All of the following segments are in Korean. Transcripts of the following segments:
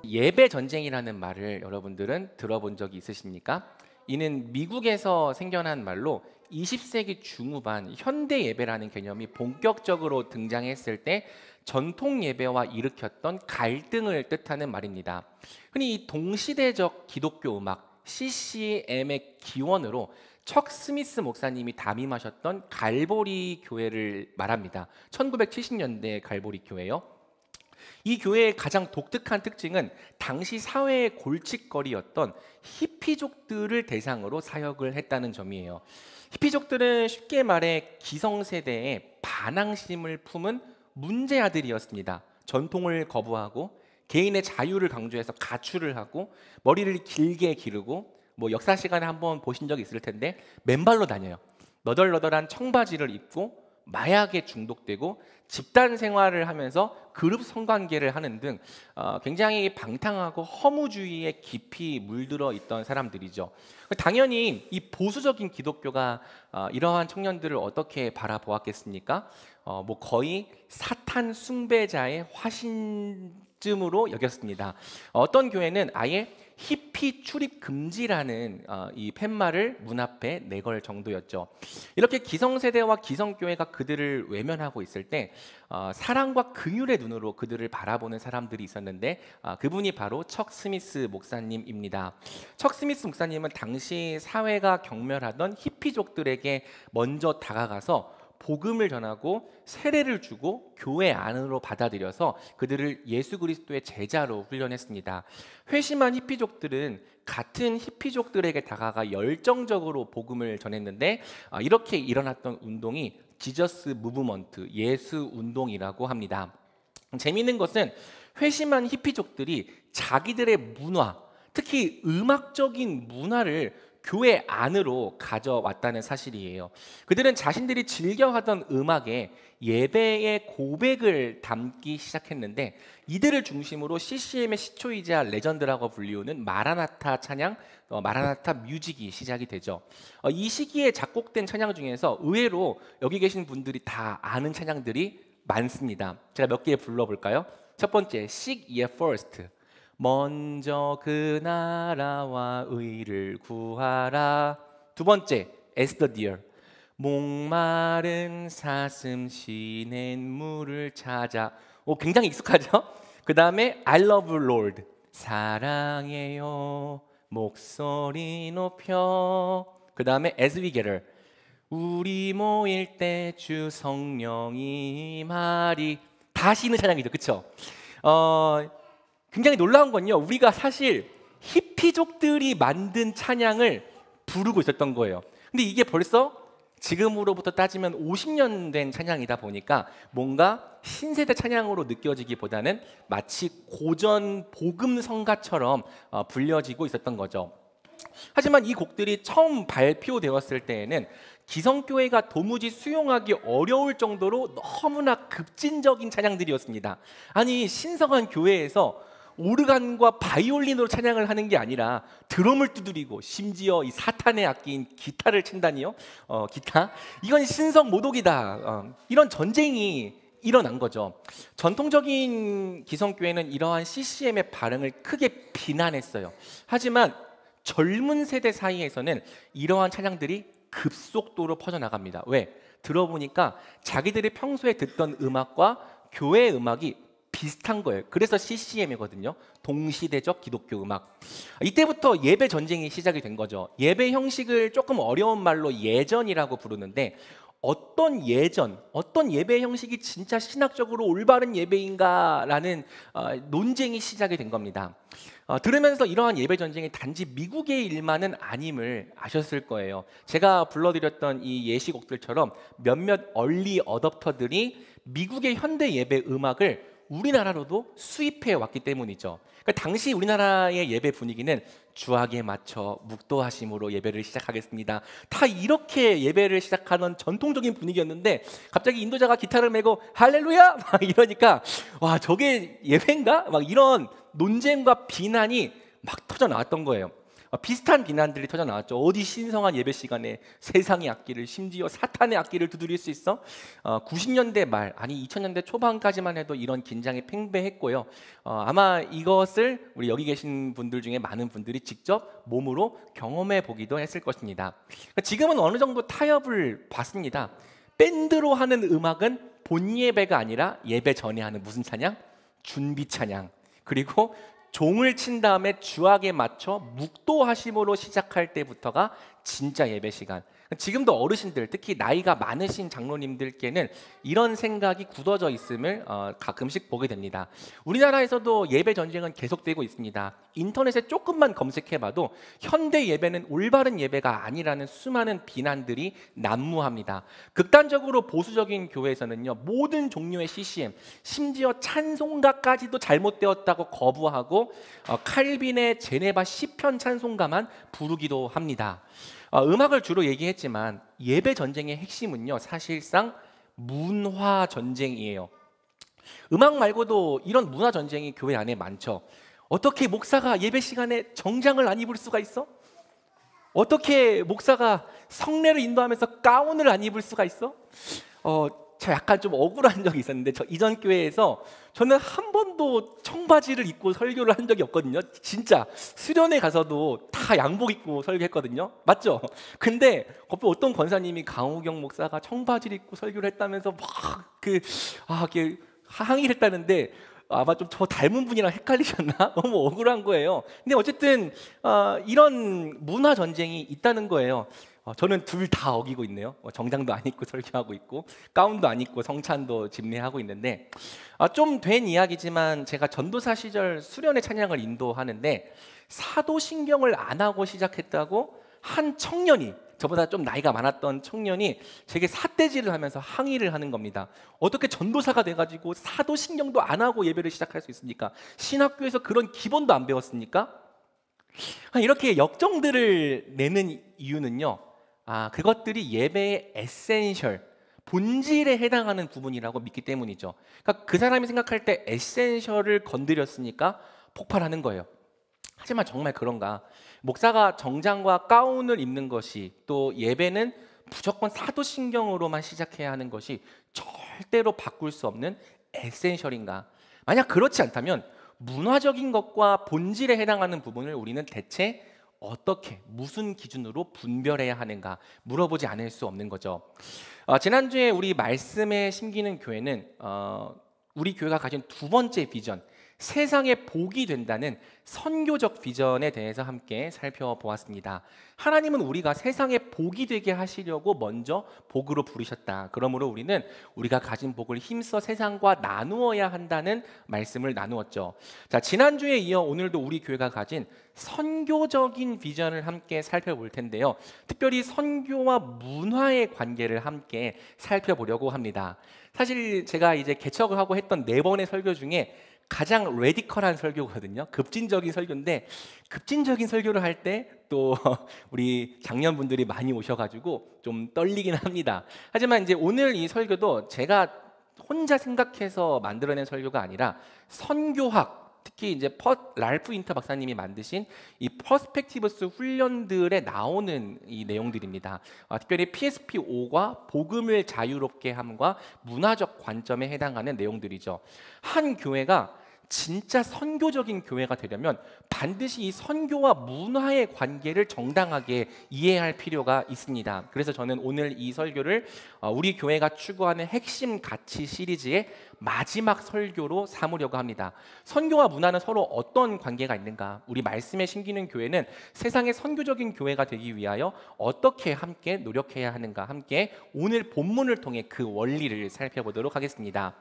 예배 전쟁이라는 말을 여러분들은 들어본 적이 있으십니까? 이는 미국에서 생겨난 말로 20세기 중후반 현대 예배라는 개념이 본격적으로 등장했을 때 전통 예배와 일으켰던 갈등을 뜻하는 말입니다. 흔히 이 동시대적 기독교 음악 CCM의 기원으로 척 스미스 목사님이 담임하셨던 갈보리 교회를 말합니다. 1970년대 갈보리 교회요. 이 교회의 가장 독특한 특징은 당시 사회의 골칫거리였던 히피족들을 대상으로 사역을 했다는 점이에요. 히피족들은 쉽게 말해 기성세대의 반항심을 품은 문제아들이었습니다. 전통을 거부하고 개인의 자유를 강조해서 가출을 하고 머리를 길게 기르고 역사 시간에 한번 보신 적이 있을 텐데 맨발로 다녀요. 너덜너덜한 청바지를 입고 마약에 중독되고 집단 생활을 하면서 그룹 성관계를 하는 등 굉장히 방탕하고 허무주의에 깊이 물들어 있던 사람들이죠. 당연히 이 보수적인 기독교가 이러한 청년들을 어떻게 바라보았겠습니까? 거의 사탄 숭배자의 화신쯤으로 여겼습니다. 어떤 교회는 아예 히피 출입 금지라는 이 팻말을 문 앞에 내걸 정도였죠. 이렇게 기성세대와 기성교회가 그들을 외면하고 있을 때 사랑과 긍휼의 눈으로 그들을 바라보는 사람들이 있었는데 그분이 바로 척 스미스 목사님입니다. 척 스미스 목사님은 당시 사회가 경멸하던 히피족들에게 먼저 다가가서 복음을 전하고 세례를 주고 교회 안으로 받아들여서 그들을 예수 그리스도의 제자로 훈련했습니다. 회심한 히피족들은 같은 히피족들에게 다가가 열정적으로 복음을 전했는데 이렇게 일어났던 운동이 지저스 무브먼트, 예수 운동이라고 합니다. 재미있는 것은 회심한 히피족들이 자기들의 문화, 특히 음악적인 문화를 교회 안으로 가져왔다는 사실이에요. 그들은 자신들이 즐겨하던 음악에 예배의 고백을 담기 시작했는데 이들을 중심으로 CCM의 시초이자 레전드라고 불리우는 마라나타 찬양, 마라나타 뮤직이 시작이 되죠. 이 시기에 작곡된 찬양 중에서 의외로 여기 계신 분들이 다 아는 찬양들이 많습니다. 제가 몇 개 불러볼까요? 첫 번째, Seek ye first. 먼저 그 나라와 의를 구하라. 두 번째, As the deer. 목마른 사슴 시낸 물을 찾아. 굉장히 익숙하죠? 그 다음에 I love Lord. 사랑해요 목소리 높여. 그 다음에 As we gather. 우리 모일 때 주 성령이 임하리. 다시 있는 찬양이죠, 그렇죠? 굉장히 놀라운 건요, 우리가 사실 히피족들이 만든 찬양을 부르고 있었던 거예요. 근데 이게 벌써 지금으로부터 따지면 50년 된 찬양이다 보니까 뭔가 신세대 찬양으로 느껴지기보다는 마치 고전 복음 성가처럼 불려지고 있었던 거죠. 하지만 이 곡들이 처음 발표되었을 때에는 기성교회가 도무지 수용하기 어려울 정도로 너무나 급진적인 찬양들이었습니다. 아니, 신성한 교회에서 오르간과 바이올린으로 찬양을 하는 게 아니라 드럼을 두드리고 심지어 이 사탄의 악기인 기타를 친다니요? 기타? 이건 신성 모독이다. 이런 전쟁이 일어난 거죠. 전통적인 기성교회는 이러한 CCM의 반응을 크게 비난했어요. 하지만 젊은 세대 사이에서는 이러한 찬양들이 급속도로 퍼져나갑니다. 왜? 들어보니까 자기들이 평소에 듣던 음악과 교회 음악이 비슷한 거예요. 그래서 CCM이거든요. 동시대적 기독교 음악. 이때부터 예배 전쟁이 시작이 된 거죠. 예배 형식을 조금 어려운 말로 예전이라고 부르는데 어떤 예배 형식이 진짜 신학적으로 올바른 예배인가라는 논쟁이 시작이 된 겁니다. 들으면서 이러한 예배 전쟁이 단지 미국의 일만은 아님을 아셨을 거예요. 제가 불러드렸던 이 예시곡들처럼 몇몇 얼리 어댑터들이 미국의 현대 예배 음악을 우리나라로도 수입해 왔기 때문이죠. 그러니까 당시 우리나라의 예배 분위기는 주악에 맞춰 묵도하심으로 예배를 시작하겠습니다. 다 이렇게 예배를 시작하는 전통적인 분위기였는데 갑자기 인도자가 기타를 메고 할렐루야! 막 이러니까 와, 저게 예배인가? 막 이런 논쟁과 비난이 막 터져 나왔던 거예요. 비슷한 비난들이 터져 나왔죠. 어디 신성한 예배 시간에 세상의 악기를, 심지어 사탄의 악기를 두드릴 수 있어? 90년대 말, 아니 2000년대 초반까지만 해도 이런 긴장이 팽배했고요. 아마 이것을 우리 여기 계신 분들 중에 많은 분들이 직접 몸으로 경험해 보기도 했을 것입니다. 지금은 어느 정도 타협을 봤습니다. 밴드로 하는 음악은 본 예배가 아니라 예배 전에 하는 무슨 찬양? 준비 찬양. 그리고 종을 친 다음에 주악에 맞춰 묵도하심으로 시작할 때부터가 진짜 예배 시간. 지금도 어르신들, 특히 나이가 많으신 장로님들께는 이런 생각이 굳어져 있음을 가끔씩 보게 됩니다. 우리나라에서도 예배 전쟁은 계속되고 있습니다. 인터넷에 조금만 검색해봐도 현대 예배는 올바른 예배가 아니라는 수많은 비난들이 난무합니다. 극단적으로 보수적인 교회에서는요, 모든 종류의 CCM, 심지어 찬송가까지도 잘못되었다고 거부하고 칼빈의 제네바 시편 찬송가만 부르기도 합니다. 음악을 주로 얘기했지만 예배 전쟁의 핵심은요, 사실상 문화 전쟁이에요. 음악 말고도 이런 문화 전쟁이 교회 안에 많죠. 어떻게 목사가 예배 시간에 정장을 안 입을 수가 있어? 어떻게 목사가 성례를 인도하면서 가운을 안 입을 수가 있어? 제가 약간 좀 억울한 적이 있었는데, 이전 교회에서 저는 한 번도 청바지를 입고 설교를 한 적이 없거든요. 진짜 수련회 가서도 다 양복 입고 설교했거든요. 맞죠? 근데 어떤 권사님이 강우경 목사가 청바지를 입고 설교를 했다면서 막 항의를 했다는데, 아마 좀 저 닮은 분이랑 헷갈리셨나? 너무 억울한 거예요. 근데 어쨌든 이런 문화 전쟁이 있다는 거예요. 저는 둘 다 어기고 있네요. 정장도 안 입고 설교하고 있고 가운도 안 입고 성찬도 집례하고 있는데, 좀 된 이야기지만 제가 전도사 시절 수련회 찬양을 인도하는데 사도신경을 안 하고 시작했다고 한 청년이, 저보다 좀 나이가 많았던 청년이 제게 삿대질을 하면서 항의를 하는 겁니다. 어떻게 전도사가 돼가지고 사도신경도 안 하고 예배를 시작할 수 있습니까? 신학교에서 그런 기본도 안 배웠습니까? 이렇게 역정들을 내는 이유는요, 그것들이 예배의 에센셜, 본질에 해당하는 부분이라고 믿기 때문이죠. 그러니까 그 사람이 생각할 때 에센셜을 건드렸으니까 폭발하는 거예요. 하지만 정말 그런가? 목사가 정장과 가운을 입는 것이, 또 예배는 무조건 사도신경으로만 시작해야 하는 것이 절대로 바꿀 수 없는 에센셜인가? 만약 그렇지 않다면 문화적인 것과 본질에 해당하는 부분을 우리는 대체 어떻게, 무슨 기준으로 분별해야 하는가 물어보지 않을 수 없는 거죠. 지난주에 우리 말씀에 심기는 교회는 우리 교회가 가진 두 번째 비전, 세상에 복이 된다는 선교적 비전에 대해서 함께 살펴보았습니다. 하나님은 우리가 세상에 복이 되게 하시려고 먼저 복으로 부르셨다. 그러므로 우리는 우리가 가진 복을 힘써 세상과 나누어야 한다는 말씀을 나누었죠. 자, 지난주에 이어 오늘도 우리 교회가 가진 선교적인 비전을 함께 살펴볼 텐데요. 특별히 선교와 문화의 관계를 함께 살펴보려고 합니다. 사실 제가 이제 개척을 하고 했던 4번의 설교 중에 가장 레디컬한 설교거든요. 급진적인 설교인데, 급진적인 설교를 할 때 또 우리 장년분들이 많이 오셔가지고 좀 떨리긴 합니다. 하지만 이제 오늘 이 설교도 제가 혼자 생각해서 만들어낸 설교가 아니라 선교학, 특히 이제 랄프 인터 박사님이 만드신 이 퍼스펙티브스 훈련들에 나오는 이 내용들입니다. 특별히 PSP5과 복음을 자유롭게 함과 문화적 관점에 해당하는 내용들이죠. 한 교회가 진짜 선교적인 교회가 되려면 반드시 이 선교와 문화의 관계를 정당하게 이해할 필요가 있습니다. 그래서 저는 오늘 이 설교를 우리 교회가 추구하는 핵심 가치 시리즈의 마지막 설교로 삼으려고 합니다. 선교와 문화는 서로 어떤 관계가 있는가? 우리 말씀에 심기는 교회는 세상의 선교적인 교회가 되기 위하여 어떻게 함께 노력해야 하는가? 함께 오늘 본문을 통해 그 원리를 살펴보도록 하겠습니다.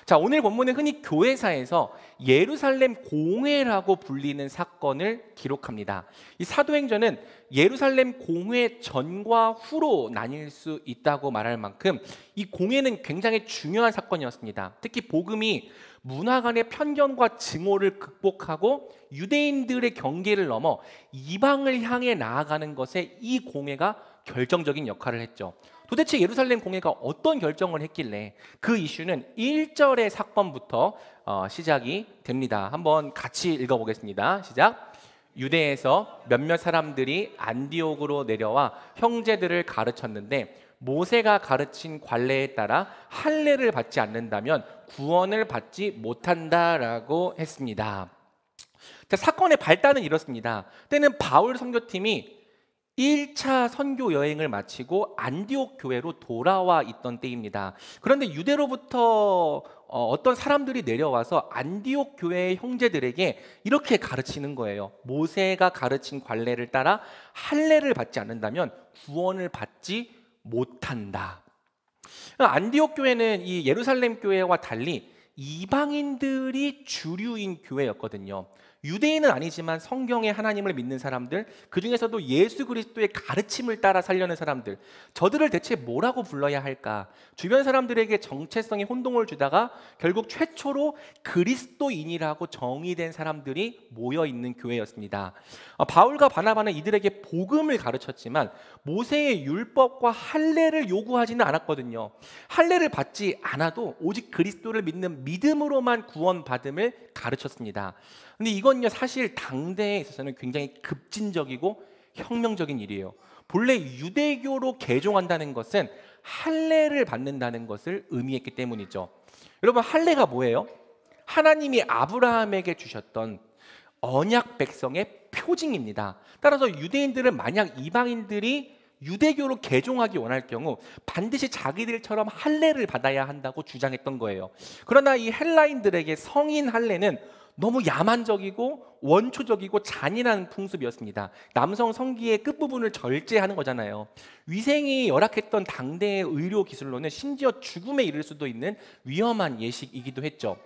자, 오늘 본문은 흔히 교회사에서 예루살렘 공회라고 불리는 사건을 기록합니다. 이 사도행전은 예루살렘 공회 전과 후로 나뉠 수 있다고 말할 만큼 이 공회는 굉장히 중요한 사건이었습니다. 특히 복음이 문화 간의 편견과 증오를 극복하고 유대인들의 경계를 넘어 이방을 향해 나아가는 것에 이 공회가 결정적인 역할을 했죠. 도대체 예루살렘 공회가 어떤 결정을 했길래 그 이슈는 1절의 사건부터 시작이 됩니다. 한번 같이 읽어보겠습니다. 시작. 유대에서 몇몇 사람들이 안디옥으로 내려와 형제들을 가르쳤는데 모세가 가르친 관례에 따라 할례를 받지 않는다면 구원을 받지 못한다라고 했습니다. 자, 사건의 발단은 이렇습니다. 때는 바울 선교팀이 1차 선교 여행을 마치고 안디옥 교회로 돌아와 있던 때입니다. 그런데 유대로부터 어떤 사람들이 내려와서 안디옥 교회의 형제들에게 이렇게 가르치는 거예요. 모세가 가르친 관례를 따라 할례를 받지 않는다면 구원을 받지 못한다. 안디옥 교회는 이 예루살렘 교회와 달리 이방인들이 주류인 교회였거든요. 유대인은 아니지만 성경의 하나님을 믿는 사람들, 그 중에서도 예수 그리스도의 가르침을 따라 살려는 사람들, 저들을 대체 뭐라고 불러야 할까? 주변 사람들에게 정체성에 혼동을 주다가 결국 최초로 그리스도인이라고 정의된 사람들이 모여 있는 교회였습니다. 바울과 바나바는 이들에게 복음을 가르쳤지만 모세의 율법과 할례를 요구하지는 않았거든요. 할례를 받지 않아도 오직 그리스도를 믿는 믿음으로만 구원받음을 가르쳤습니다. 근데 이건요, 사실 당대에 있어서는 굉장히 급진적이고 혁명적인 일이에요. 본래 유대교로 개종한다는 것은 할례를 받는다는 것을 의미했기 때문이죠. 여러분, 할례가 뭐예요? 하나님이 아브라함에게 주셨던 언약 백성의 표징입니다. 따라서 유대인들은 만약 이방인들이 유대교로 개종하기 원할 경우 반드시 자기들처럼 할례를 받아야 한다고 주장했던 거예요. 그러나 이 헬라인들에게 성인 할례는 너무 야만적이고 원초적이고 잔인한 풍습이었습니다. 남성 성기의 끝부분을 절제하는 거잖아요. 위생이 열악했던 당대의 의료 기술로는 심지어 죽음에 이를 수도 있는 위험한 예식이기도 했죠.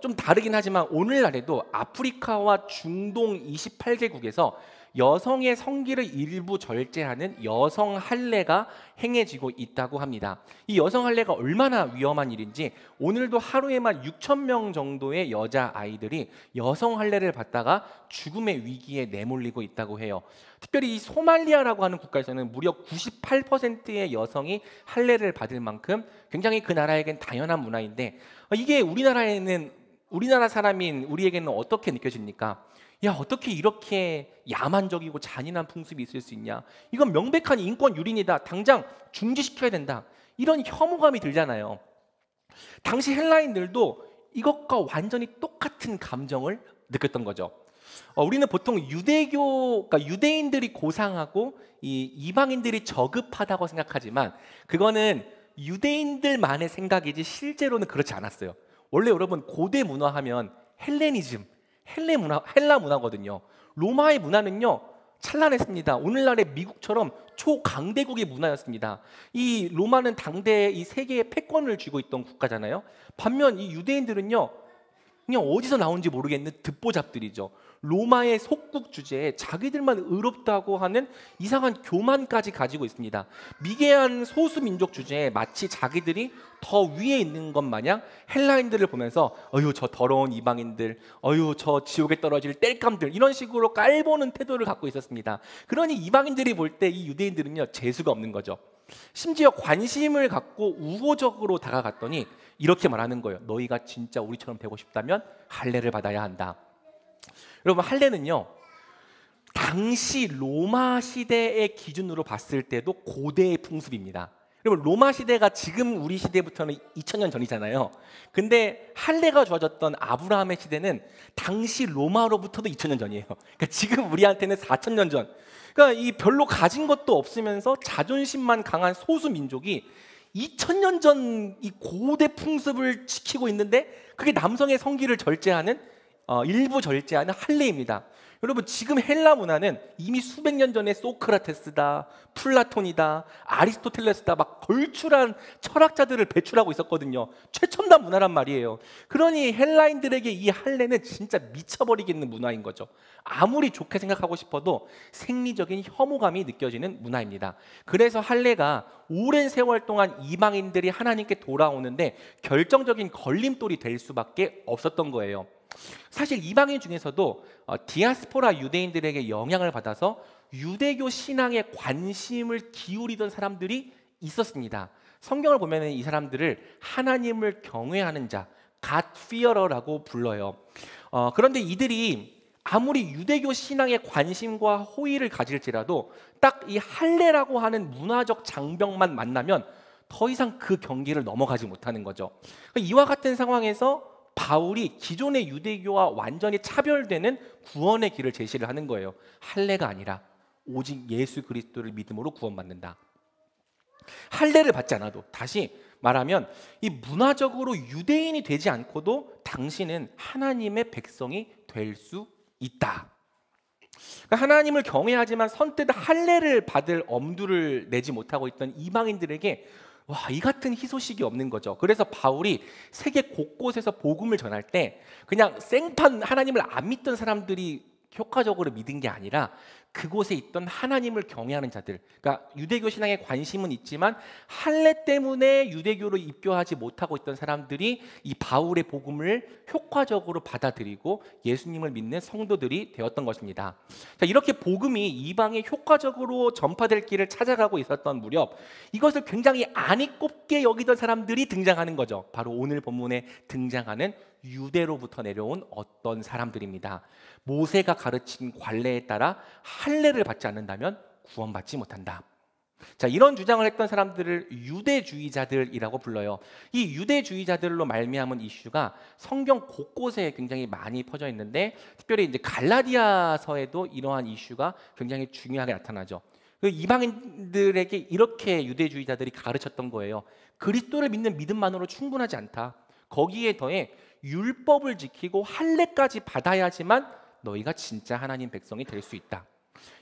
좀 다르긴 하지만 오늘날에도 아프리카와 중동 28개국에서 여성의 성기를 일부 절제하는 여성 할례가 행해지고 있다고 합니다. 이 여성 할례가 얼마나 위험한 일인지 오늘도 하루에만 6,000명 정도의 여자 아이들이 여성 할례를 받다가 죽음의 위기에 내몰리고 있다고 해요. 특별히 이 소말리아라고 하는 국가에서는 무려 98%의 여성이 할례를 받을 만큼 굉장히 그 나라에겐 당연한 문화인데, 이게 우리나라 사람인 우리에게는 어떻게 느껴집니까? 야, 어떻게 이렇게 야만적이고 잔인한 풍습이 있을 수 있냐? 이건 명백한 인권 유린이다. 당장 중지시켜야 된다. 이런 혐오감이 들잖아요. 당시 헬라인들도 이것과 완전히 똑같은 감정을 느꼈던 거죠. 우리는 보통 그러니까 유대인들이 고상하고 이방인들이 저급하다고 생각하지만 그거는 유대인들만의 생각이지 실제로는 그렇지 않았어요. 원래 여러분, 고대 문화하면 헬레니즘, 헬라 문화거든요. 로마의 문화는요, 찬란했습니다. 오늘날의 미국처럼 초강대국의 문화였습니다. 이 로마는 당대에 이 세계의 패권을 쥐고 있던 국가잖아요. 반면 이 유대인들은요, 그냥 어디서 나온지 모르겠는 듣보잡들이죠. 로마의 속국 주제에 자기들만 의롭다고 하는 이상한 교만까지 가지고 있습니다. 미개한 소수 민족 주제에 마치 자기들이 더 위에 있는 것 마냥 헬라인들을 보면서 어휴, 저 더러운 이방인들, 어휴, 저 지옥에 떨어질 땔감들, 이런 식으로 깔보는 태도를 갖고 있었습니다. 그러니 이방인들이 볼 때 이 유대인들은요, 재수가 없는 거죠. 심지어 관심을 갖고 우호적으로 다가갔더니 이렇게 말하는 거예요. 너희가 진짜 우리처럼 되고 싶다면 할례를 받아야 한다. 여러분, 할례는요, 당시 로마 시대의 기준으로 봤을 때도 고대의 풍습입니다. 여러분, 로마 시대가 지금 우리 시대부터는 2000년 전이잖아요. 근데 할례가 주어졌던 아브라함의 시대는 당시 로마로부터도 2000년 전이에요. 그러니까 지금 우리한테는 4000년 전. 그러니까 이 별로 가진 것도 없으면서 자존심만 강한 소수 민족이 2000년 전 이 고대 풍습을 지키고 있는데 그게 남성의 성기를 절제하는 일부 절제하는 할례입니다. 여러분, 지금 헬라 문화는 이미 수백 년 전에 소크라테스다, 플라톤이다, 아리스토텔레스다 막 걸출한 철학자들을 배출하고 있었거든요. 최첨단 문화란 말이에요. 그러니 헬라인들에게 이 할례는 진짜 미쳐버리겠는 문화인 거죠. 아무리 좋게 생각하고 싶어도 생리적인 혐오감이 느껴지는 문화입니다. 그래서 할례가 오랜 세월 동안 이방인들이 하나님께 돌아오는데 결정적인 걸림돌이 될 수밖에 없었던 거예요. 사실 이방인 중에서도 디아스포라 유대인들에게 영향을 받아서 유대교 신앙에 관심을 기울이던 사람들이 있었습니다. 성경을 보면 이 사람들을 하나님을 경외하는 자, God fearer라고 불러요. 그런데 이들이 아무리 유대교 신앙에 관심과 호의를 가질지라도 딱 이 할례라고 하는 문화적 장벽만 만나면 더 이상 그 경계를 넘어가지 못하는 거죠. 이와 같은 상황에서 바울이 기존의 유대교와 완전히 차별되는 구원의 길을 제시를 하는 거예요. 할례가 아니라 오직 예수 그리스도를 믿음으로 구원받는다. 할례를 받지 않아도, 다시 말하면 이 문화적으로 유대인이 되지 않고도 당신은 하나님의 백성이 될 수 있다. 그러니까 하나님을 경외하지만 선뜻 할례를 받을 엄두를 내지 못하고 있던 이방인들에게 이 같은 희소식이 없는 거죠. 그래서 바울이 세계 곳곳에서 복음을 전할 때 그냥 생판 하나님을 안 믿던 사람들이 효과적으로 믿은 게 아니라 그곳에 있던 하나님을 경외하는 자들, 그러니까 유대교 신앙에 관심은 있지만 할례 때문에 유대교로 입교하지 못하고 있던 사람들이 이 바울의 복음을 효과적으로 받아들이고 예수님을 믿는 성도들이 되었던 것입니다. 자, 이렇게 복음이 이방에 효과적으로 전파될 길을 찾아가고 있었던 무렵 이것을 굉장히 안이 꼽게 여기던 사람들이 등장하는 거죠. 바로 오늘 본문에 등장하는 유대로부터 내려온 어떤 사람들입니다. 모세가 가르친 관례에 따라 할례를 받지 않는다면 구원받지 못한다. 자, 이런 주장을 했던 사람들을 유대주의자들이라고 불러요. 이 유대주의자들로 말미암은 이슈가 성경 곳곳에 굉장히 많이 퍼져 있는데 특별히 이제 갈라디아서에도 이러한 이슈가 굉장히 중요하게 나타나죠. 그 이방인들에게 이렇게 유대주의자들이 가르쳤던 거예요. 그리스도를 믿는 믿음만으로 충분하지 않다. 거기에 더해 율법을 지키고 할례까지 받아야지만 너희가 진짜 하나님 백성이 될 수 있다.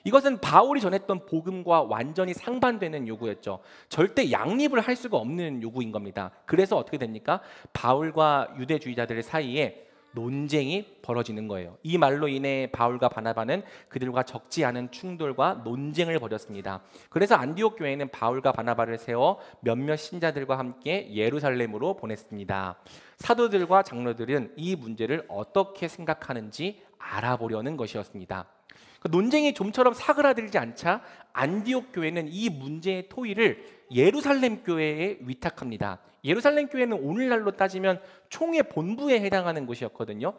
이것은 바울이 전했던 복음과 완전히 상반되는 요구였죠. 절대 양립을 할 수가 없는 요구인 겁니다. 그래서 어떻게 됩니까? 바울과 유대주의자들 사이에 논쟁이 벌어지는 거예요. 이 말로 인해 바울과 바나바는 그들과 적지 않은 충돌과 논쟁을 벌였습니다. 그래서 안디옥 교회는 바울과 바나바를 세워 몇몇 신자들과 함께 예루살렘으로 보냈습니다. 사도들과 장로들은 이 문제를 어떻게 생각하는지 알아보려는 것이었습니다. 논쟁이 좀처럼 사그라들지 않자 안디옥 교회는 이 문제의 토의를 예루살렘 교회에 위탁합니다. 예루살렘 교회는 오늘날로 따지면 총회 본부에 해당하는 곳이었거든요.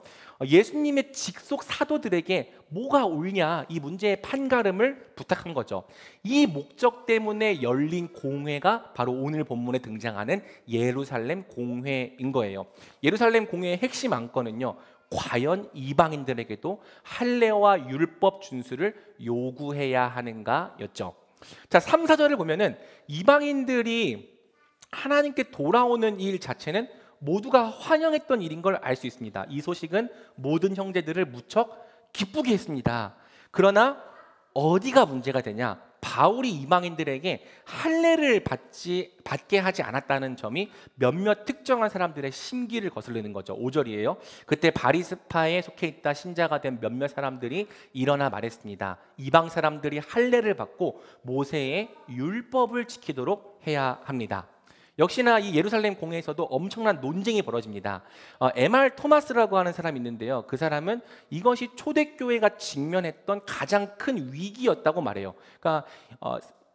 예수님의 직속 사도들에게 뭐가 옳냐 이 문제의 판가름을 부탁한 거죠. 이 목적 때문에 열린 공회가 바로 오늘 본문에 등장하는 예루살렘 공회인 거예요. 예루살렘 공회의 핵심 안건은요, 과연 이방인들에게도 할례와 율법 준수를 요구해야 하는가였죠. 자, 3, 4절을 보면은 이방인들이 하나님께 돌아오는 일 자체는 모두가 환영했던 일인 걸 알 수 있습니다. 이 소식은 모든 형제들을 무척 기쁘게 했습니다. 그러나 어디가 문제가 되냐? 바울이 이방인들에게 할례를 받게 하지 않았다는 점이 몇몇 특정한 사람들의 심기를 거슬리는 거죠. 5절이에요. 그때 바리스파에 속해 있다 신자가 된 몇몇 사람들이 일어나 말했습니다. 이방 사람들이 할례를 받고 모세의 율법을 지키도록 해야 합니다. 역시나 이 예루살렘 공회에서도 엄청난 논쟁이 벌어집니다. M.R. 토마스라고 하는 사람이 있는데요. 그 사람은 이것이 초대교회가 직면했던 가장 큰 위기였다고 말해요. 그러니까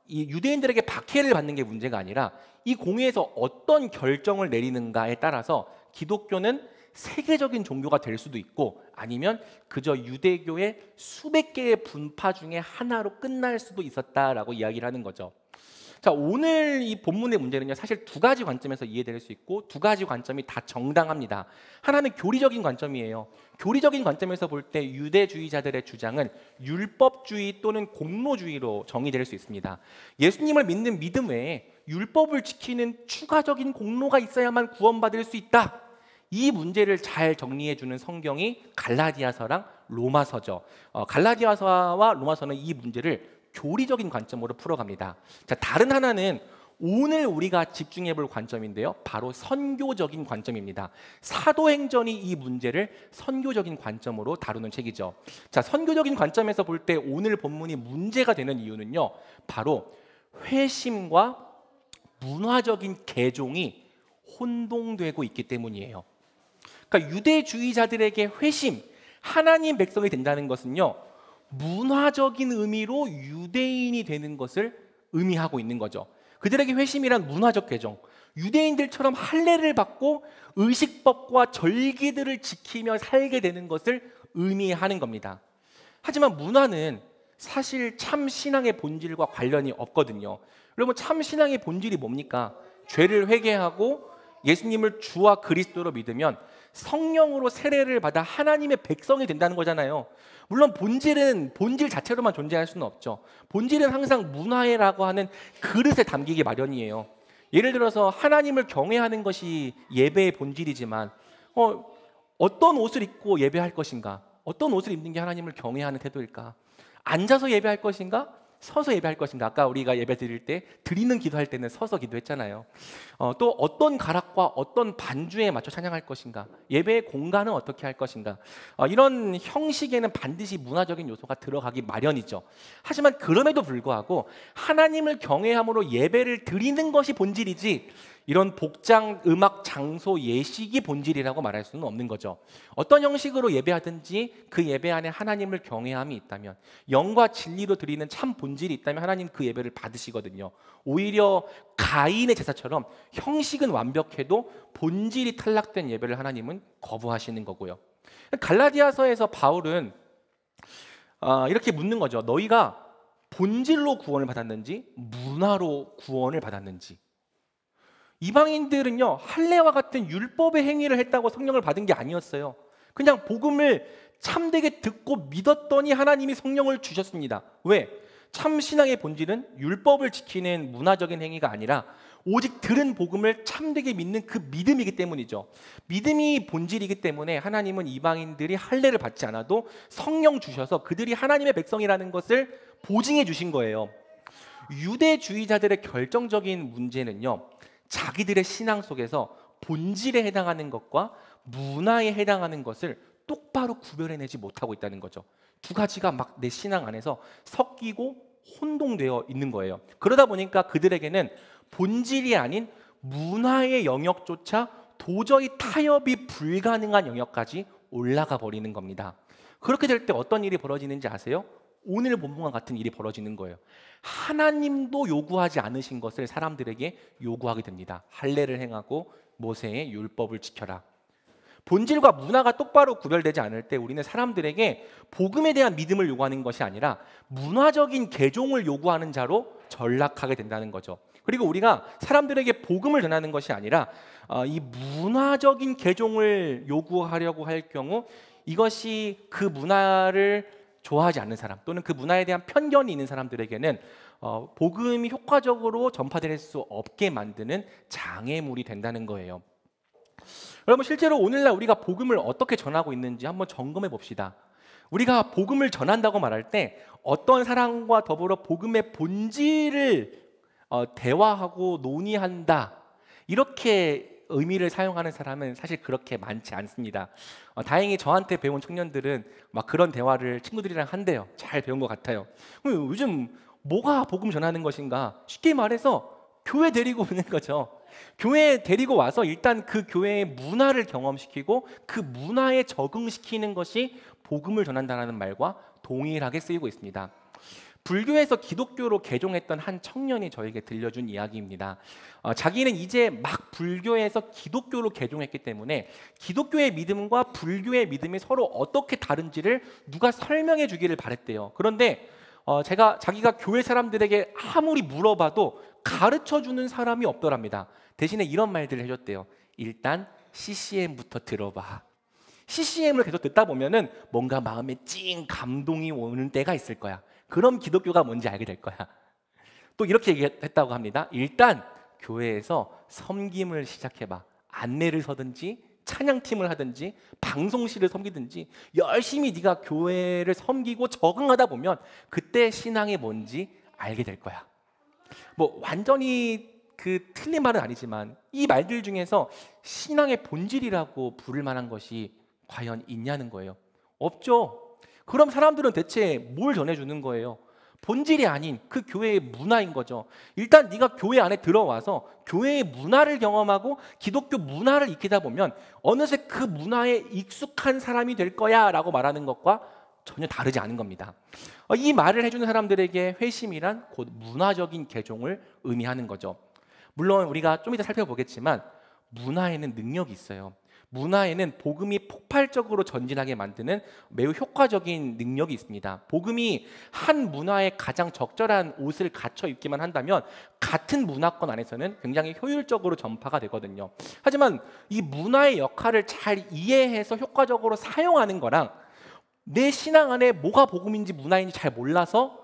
이 유대인들에게 박해를 받는 게 문제가 아니라 이 공회에서 어떤 결정을 내리는가에 따라서 기독교는 세계적인 종교가 될 수도 있고 아니면 그저 유대교의 수백 개의 분파 중에 하나로 끝날 수도 있었다라고 이야기를 하는 거죠. 자, 오늘 이 본문의 문제는요, 사실 두 가지 관점에서 이해될 수 있고 두 가지 관점이 다 정당합니다. 하나는 교리적인 관점이에요. 교리적인 관점에서 볼 때 유대주의자들의 주장은 율법주의 또는 공로주의로 정의될 수 있습니다. 예수님을 믿는 믿음 외에 율법을 지키는 추가적인 공로가 있어야만 구원받을 수 있다. 이 문제를 잘 정리해주는 성경이 갈라디아서랑 로마서죠. 갈라디아서와 로마서는 이 문제를 교리적인 관점으로 풀어갑니다. 자, 다른 하나는 오늘 우리가 집중해 볼 관점인데요. 바로 선교적인 관점입니다. 사도행전이 이 문제를 선교적인 관점으로 다루는 책이죠. 자, 선교적인 관점에서 볼 때 오늘 본문이 문제가 되는 이유는요, 바로 회심과 문화적인 개종이 혼동되고 있기 때문이에요. 그러니까 유대주의자들에게 회심, 하나님 백성이 된다는 것은요, 문화적인 의미로 유대인이 되는 것을 의미하고 있는 거죠. 그들에게 회심이란 문화적 개종, 유대인들처럼 할례를 받고 의식법과 절기들을 지키며 살게 되는 것을 의미하는 겁니다. 하지만 문화는 사실 참 신앙의 본질과 관련이 없거든요. 여러분, 참 신앙의 본질이 뭡니까? 죄를 회개하고 예수님을 주와 그리스도로 믿으면 성령으로 세례를 받아 하나님의 백성이 된다는 거잖아요. 물론 본질은 본질 자체로만 존재할 수는 없죠. 본질은 항상 문화라고 하는 그릇에 담기기 마련이에요. 예를 들어서 하나님을 경외하는 것이 예배의 본질이지만 어떤 옷을 입고 예배할 것인가? 어떤 옷을 입는 게 하나님을 경외하는 태도일까? 앉아서 예배할 것인가? 서서 예배할 것인가? 아까 우리가 예배 드릴 때 드리는 기도할 때는 서서 기도했잖아요. 또 어떤 가락과 어떤 반주에 맞춰 찬양할 것인가? 예배의 공간은 어떻게 할 것인가? 이런 형식에는 반드시 문화적인 요소가 들어가기 마련이죠. 하지만 그럼에도 불구하고 하나님을 경외함으로 예배를 드리는 것이 본질이지 이런 복장, 음악, 장소, 예식이 본질이라고 말할 수는 없는 거죠. 어떤 형식으로 예배하든지 그 예배 안에 하나님을 경외함이 있다면, 영과 진리로 드리는 참 본질이 있다면 하나님 그 예배를 받으시거든요. 오히려 가인의 제사처럼 형식은 완벽해도 본질이 탈락된 예배를 하나님은 거부하시는 거고요. 갈라디아서에서 바울은 이렇게 묻는 거죠. 너희가 본질로 구원을 받았는지 문화로 구원을 받았는지. 이방인들은요, 할례와 같은 율법의 행위를 했다고 성령을 받은 게 아니었어요. 그냥 복음을 참되게 듣고 믿었더니 하나님이 성령을 주셨습니다. 왜? 참 신앙의 본질은 율법을 지키는 문화적인 행위가 아니라 오직 들은 복음을 참되게 믿는 그 믿음이기 때문이죠. 믿음이 본질이기 때문에 하나님은 이방인들이 할례를 받지 않아도 성령 주셔서 그들이 하나님의 백성이라는 것을 보증해 주신 거예요. 유대주의자들의 결정적인 문제는요, 자기들의 신앙 속에서 본질에 해당하는 것과 문화에 해당하는 것을 똑바로 구별해내지 못하고 있다는 거죠. 두 가지가 막 내 신앙 안에서 섞이고 혼동되어 있는 거예요. 그러다 보니까 그들에게는 본질이 아닌 문화의 영역조차 도저히 타협이 불가능한 영역까지 올라가 버리는 겁니다. 그렇게 될 때 어떤 일이 벌어지는지 아세요? 오늘 본문과 같은 일이 벌어지는 거예요. 하나님도 요구하지 않으신 것을 사람들에게 요구하게 됩니다. 할례를 행하고 모세의 율법을 지켜라. 본질과 문화가 똑바로 구별되지 않을 때 우리는 사람들에게 복음에 대한 믿음을 요구하는 것이 아니라 문화적인 개종을 요구하는 자로 전락하게 된다는 거죠. 그리고 우리가 사람들에게 복음을 전하는 것이 아니라 이 문화적인 개종을 요구하려고 할 경우 이것이 그 문화를 좋아하지 않는 사람 또는 그 문화에 대한 편견이 있는 사람들에게는 복음이 효과적으로 전파될 수 없게 만드는 장애물이 된다는 거예요. 여러분, 실제로 오늘날 우리가 복음을 어떻게 전하고 있는지 한번 점검해 봅시다. 우리가 복음을 전한다고 말할 때 어떤 사람과 더불어 복음의 본질을 대화하고 논의한다, 이렇게 의미를 사용하는 사람은 사실 그렇게 많지 않습니다. 다행히 저한테 배운 청년들은 막 그런 대화를 친구들이랑 한대요. 잘 배운 것 같아요. 요즘 뭐가 복음 전하는 것인가? 쉽게 말해서 교회 데리고 오는 거죠. 교회에 데리고 와서 일단 그 교회의 문화를 경험시키고 그 문화에 적응시키는 것이 복음을 전한다는 말과 동일하게 쓰이고 있습니다. 불교에서 기독교로 개종했던 한 청년이 저에게 들려준 이야기입니다. 자기는 이제 막 불교에서 기독교로 개종했기 때문에 기독교의 믿음과 불교의 믿음이 서로 어떻게 다른지를 누가 설명해 주기를 바랬대요. 그런데 자기가 교회 사람들에게 아무리 물어봐도 가르쳐 주는 사람이 없더랍니다. 대신에 이런 말들을 해줬대요. 일단 CCM부터 들어봐. CCM을 계속 듣다 보면은 뭔가 마음에 찡 감동이 오는 때가 있을 거야. 그럼 기독교가 뭔지 알게 될 거야. 또 이렇게 얘기했다고 합니다. 일단 교회에서 섬김을 시작해봐. 안내를 서든지 찬양팀을 하든지 방송실을 섬기든지 열심히 네가 교회를 섬기고 적응하다 보면 그때 신앙이 뭔지 알게 될 거야. 뭐 완전히 틀린 말은 아니지만 이 말들 중에서 신앙의 본질이라고 부를 만한 것이 과연 있냐는 거예요. 없죠. 그럼 사람들은 대체 뭘 전해주는 거예요? 본질이 아닌 그 교회의 문화인 거죠. 일단 네가 교회 안에 들어와서 교회의 문화를 경험하고 기독교 문화를 익히다 보면 어느새 그 문화에 익숙한 사람이 될 거야 라고 말하는 것과 전혀 다르지 않은 겁니다. 이 말을 해주는 사람들에게 회심이란 곧 문화적인 개종을 의미하는 거죠. 물론 우리가 좀 이따 살펴보겠지만 문화에는 능력이 있어요. 문화에는 복음이 폭발적으로 전진하게 만드는 매우 효과적인 능력이 있습니다. 복음이 한 문화에 가장 적절한 옷을 갖춰 입기만 한다면 같은 문화권 안에서는 굉장히 효율적으로 전파가 되거든요. 하지만 이 문화의 역할을 잘 이해해서 효과적으로 사용하는 거랑 내 신앙 안에 뭐가 복음인지 문화인지 잘 몰라서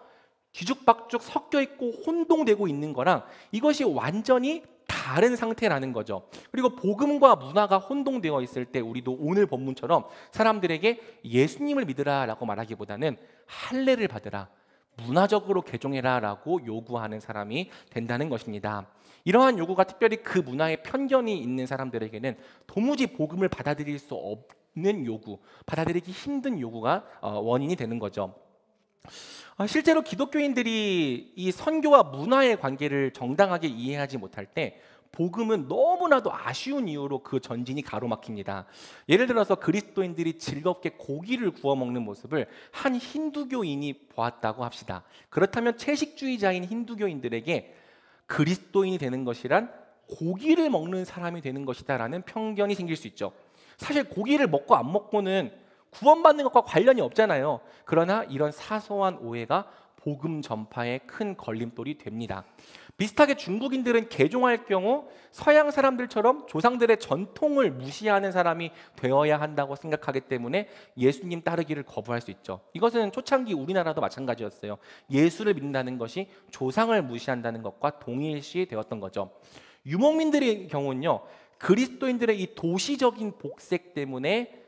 뒤죽박죽 섞여 있고 혼동되고 있는 거랑 이것이 완전히 다른 상태라는 거죠. 그리고 복음과 문화가 혼동되어 있을 때 우리도 오늘 본문처럼 사람들에게 예수님을 믿으라라고 말하기보다는 할례를 받으라, 문화적으로 개종해라라고 요구하는 사람이 된다는 것입니다. 이러한 요구가 특별히 그 문화에 편견이 있는 사람들에게는 도무지 복음을 받아들일 수 없는 요구, 받아들이기 힘든 요구가 원인이 되는 거죠. 실제로 기독교인들이 이 선교와 문화의 관계를 정당하게 이해하지 못할 때 복음은 너무나도 아쉬운 이유로 그 전진이 가로막힙니다. 예를 들어서 그리스도인들이 즐겁게 고기를 구워 먹는 모습을 한 힌두교인이 보았다고 합시다. 그렇다면 채식주의자인 힌두교인들에게 그리스도인이 되는 것이란 고기를 먹는 사람이 되는 것이다라는 편견이 생길 수 있죠. 사실 고기를 먹고 안 먹고는 구원받는 것과 관련이 없잖아요. 그러나 이런 사소한 오해가 복음 전파에 큰 걸림돌이 됩니다. 비슷하게 중국인들은 개종할 경우 서양 사람들처럼 조상들의 전통을 무시하는 사람이 되어야 한다고 생각하기 때문에 예수님 따르기를 거부할 수 있죠. 이것은 초창기 우리나라도 마찬가지였어요. 예수를 믿는다는 것이 조상을 무시한다는 것과 동일시 되었던 거죠. 유목민들의 경우는요, 그리스도인들의 이 도시적인 복색 때문에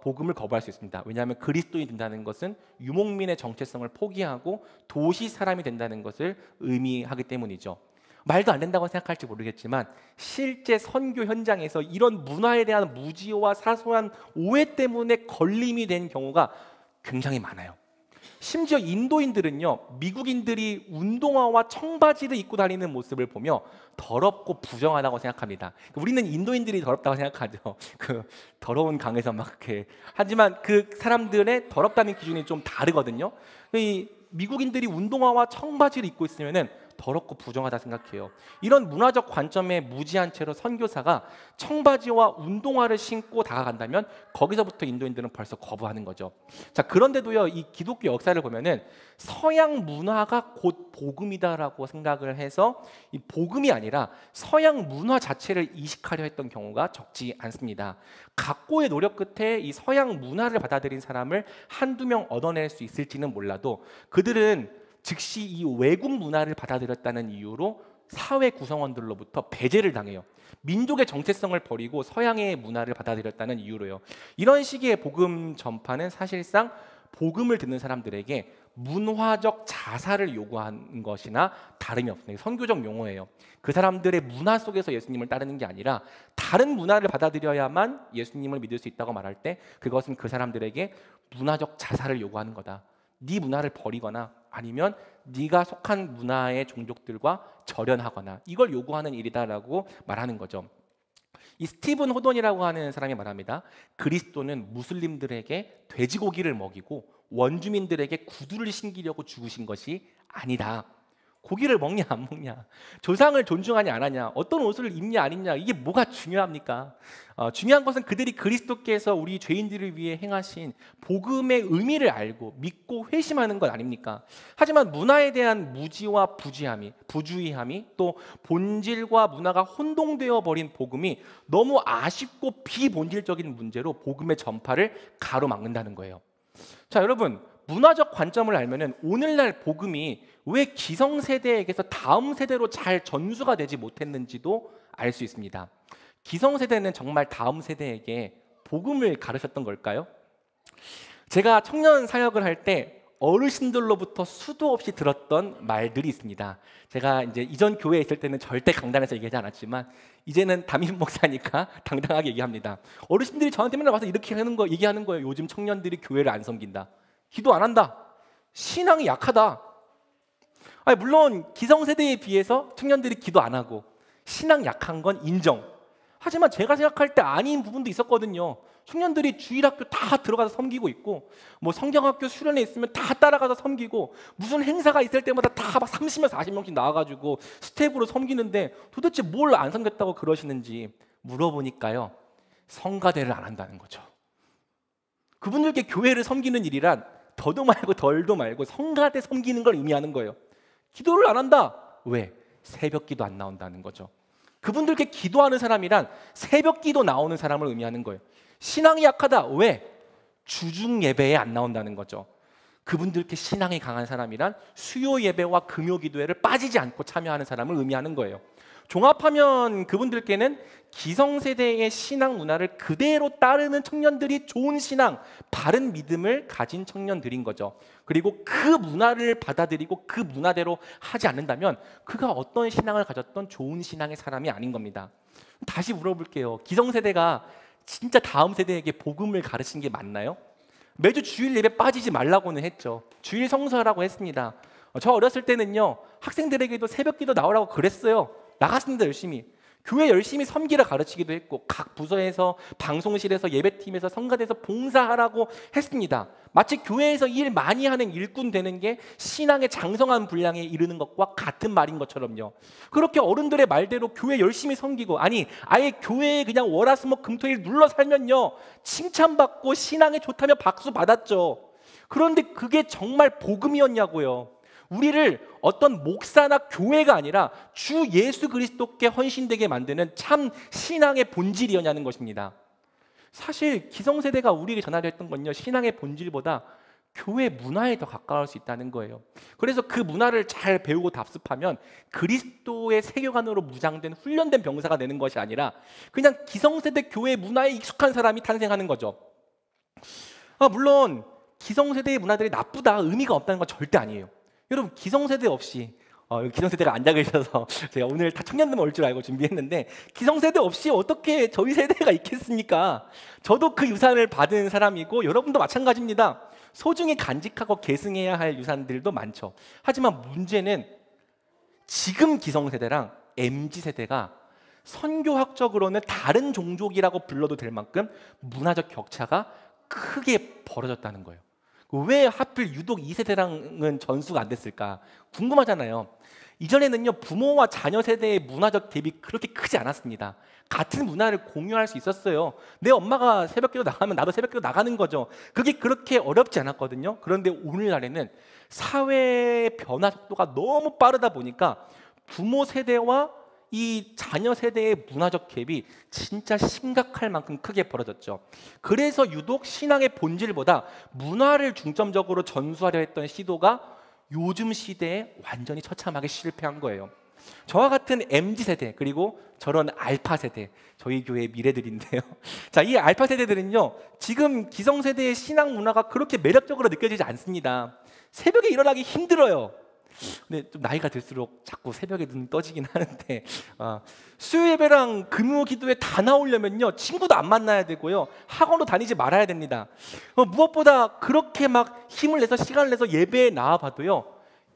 복음을 거부할 수 있습니다. 왜냐하면 그리스도인이 된다는 것은 유목민의 정체성을 포기하고 도시 사람이 된다는 것을 의미하기 때문이죠. 말도 안 된다고 생각할지 모르겠지만 실제 선교 현장에서 이런 문화에 대한 무지와 사소한 오해 때문에 걸림이 된 경우가 굉장히 많아요. 심지어 인도인들은요, 미국인들이 운동화와 청바지를 입고 다니는 모습을 보며 더럽고 부정하다고 생각합니다. 우리는 인도인들이 더럽다고 생각하죠. 그 더러운 강에서 막 이렇게. 하지만 그 사람들의 더럽다는 기준이 좀 다르거든요. 이 미국인들이 운동화와 청바지를 입고 있으면은 더럽고 부정하다 생각해요. 이런 문화적 관점에 무지한 채로 선교사가 청바지와 운동화를 신고 다가간다면 거기서부터 인도인들은 벌써 거부하는 거죠. 자, 그런데도요, 이 기독교 역사를 보면은 서양 문화가 곧 복음이다라고 생각을 해서 이 복음이 아니라 서양 문화 자체를 이식하려 했던 경우가 적지 않습니다. 각고의 노력 끝에 이 서양 문화를 받아들인 사람을 한두 명 얻어낼 수 있을지는 몰라도 그들은 즉시 이 외국 문화를 받아들였다는 이유로 사회 구성원들로부터 배제를 당해요. 민족의 정체성을 버리고 서양의 문화를 받아들였다는 이유로요. 이런 식의 복음 전파는 사실상 복음을 듣는 사람들에게 문화적 자살을 요구하는 것이나 다름이 없습니다. 선교적 용어예요. 그 사람들의 문화 속에서 예수님을 따르는 게 아니라 다른 문화를 받아들여야만 예수님을 믿을 수 있다고 말할 때 그것은 그 사람들에게 문화적 자살을 요구하는 거다. 네 문화를 버리거나 아니면 네가 속한 문화의 종족들과 절연하거나 이걸 요구하는 일이다라고 말하는 거죠. 이 스티븐 호돈이라고 하는 사람이 말합니다. 그리스도는 무슬림들에게 돼지고기를 먹이고 원주민들에게 구두를 신기려고 죽으신 것이 아니다. 고기를 먹냐 안 먹냐, 조상을 존중하냐 안 하냐, 어떤 옷을 입냐 안 입냐, 이게 뭐가 중요합니까? 중요한 것은 그들이 그리스도께서 우리 죄인들을 위해 행하신 복음의 의미를 알고 믿고 회심하는 것 아닙니까? 하지만 문화에 대한 무지와 부주의함이 또 본질과 문화가 혼동되어 버린 복음이 너무 아쉽고 비본질적인 문제로 복음의 전파를 가로막는다는 거예요. 자, 여러분, 문화적 관점을 알면은 오늘날 복음이 왜 기성세대에게서 다음 세대로 잘 전수가 되지 못했는지도 알 수 있습니다. 기성세대는 정말 다음 세대에게 복음을 가르쳤던 걸까요? 제가 청년 사역을 할 때 어르신들로부터 수도 없이 들었던 말들이 있습니다. 제가 이제 이전 교회에 있을 때는 절대 강단에서 얘기하지 않았지만 이제는 담임 목사니까 당당하게 얘기합니다. 어르신들이 저한테 맨날 와서 이렇게 얘기하는 거예요. 요즘 청년들이 교회를 안 섬긴다. 기도 안 한다. 신앙이 약하다. 아니, 물론 기성세대에 비해서 청년들이 기도 안 하고 신앙 약한 건 인정. 하지만 제가 생각할 때 아닌 부분도 있었거든요. 청년들이 주일학교 다 들어가서 섬기고 있고 뭐 성경학교 수련회 있으면 다 따라가서 섬기고 무슨 행사가 있을 때마다 다 막 30명 40명씩 나와가지고 스텝으로 섬기는데 도대체 뭘 안 섬겼다고 그러시는지 물어보니까요, 성가대를 안 한다는 거죠. 그분들께 교회를 섬기는 일이란 더도 말고 덜도 말고 성가대 섬기는 걸 의미하는 거예요. 기도를 안 한다. 왜? 새벽 기도 안 나온다는 거죠. 그분들께 기도하는 사람이란 새벽 기도 나오는 사람을 의미하는 거예요. 신앙이 약하다. 왜? 주중 예배에 안 나온다는 거죠. 그분들께 신앙이 강한 사람이란 수요 예배와 금요 기도회를 빠지지 않고 참여하는 사람을 의미하는 거예요. 종합하면 그분들께는 기성세대의 신앙 문화를 그대로 따르는 청년들이 좋은 신앙, 바른 믿음을 가진 청년들인 거죠. 그리고 그 문화를 받아들이고 그 문화대로 하지 않는다면 그가 어떤 신앙을 가졌던 좋은 신앙의 사람이 아닌 겁니다. 다시 물어볼게요. 기성세대가 진짜 다음 세대에게 복음을 가르친 게 맞나요? 매주 주일 예배 빠지지 말라고는 했죠. 주일 성수하라고 했습니다. 저 어렸을 때는요, 학생들에게도 새벽 기도 나오라고 그랬어요. 나갔습니다. 열심히. 교회 열심히 섬기라 가르치기도 했고 각 부서에서 방송실에서 예배팀에서 성가대에서 봉사하라고 했습니다. 마치 교회에서 일 많이 하는 일꾼 되는 게 신앙의 장성한 분량에 이르는 것과 같은 말인 것처럼요. 그렇게 어른들의 말대로 교회 열심히 섬기고 아니 아예 교회에 그냥 월화수목 금토일 눌러 살면요 칭찬받고 신앙에 좋다며 박수 받았죠. 그런데 그게 정말 복음이었냐고요. 우리를 어떤 목사나 교회가 아니라 주 예수 그리스도께 헌신되게 만드는 참 신앙의 본질이었냐는 것입니다. 사실 기성세대가 우리에게 전하려 했던 건요 신앙의 본질보다 교회 문화에 더 가까울 수 있다는 거예요. 그래서 그 문화를 잘 배우고 답습하면 그리스도의 세계관으로 무장된 훈련된 병사가 되는 것이 아니라 그냥 기성세대 교회 문화에 익숙한 사람이 탄생하는 거죠. 물론 기성세대의 문화들이 나쁘다, 의미가 없다는 건 절대 아니에요. 여러분 기성세대 없이 기성세대가 앉아 계셔서 제가 오늘 다 청년들만 올 줄 알고 준비했는데 기성세대 없이 어떻게 저희 세대가 있겠습니까? 저도 그 유산을 받은 사람이고 여러분도 마찬가지입니다. 소중히 간직하고 계승해야 할 유산들도 많죠. 하지만 문제는 지금 기성세대랑 MZ세대가 선교학적으로는 다른 종족이라고 불러도 될 만큼 문화적 격차가 크게 벌어졌다는 거예요. 왜 하필 유독 2세대랑은 전수가 안 됐을까? 궁금하잖아요. 이전에는요 부모와 자녀 세대의 문화적 갭이 그렇게 크지 않았습니다. 같은 문화를 공유할 수 있었어요. 내 엄마가 새벽기도 나가면 나도 새벽기도 나가는 거죠. 그게 그렇게 어렵지 않았거든요. 그런데 오늘날에는 사회의 변화 속도가 너무 빠르다 보니까 부모 세대와 이 자녀 세대의 문화적 갭이 진짜 심각할 만큼 크게 벌어졌죠. 그래서 유독 신앙의 본질보다 문화를 중점적으로 전수하려 했던 시도가 요즘 시대에 완전히 처참하게 실패한 거예요. 저와 같은 MZ세대 그리고 저런 알파세대, 저희 교회의 미래들인데요. 자, 이 알파세대들은요 지금 기성세대의 신앙 문화가 그렇게 매력적으로 느껴지지 않습니다. 새벽에 일어나기 힘들어요. 근데 좀 나이가 들수록 자꾸 새벽에 눈 떠지긴 하는데 수요 예배랑 금요 기도에 다 나오려면요 친구도 안 만나야 되고요 학원도 다니지 말아야 됩니다. 무엇보다 그렇게 막 힘을 내서 시간을 내서 예배에 나와봐도요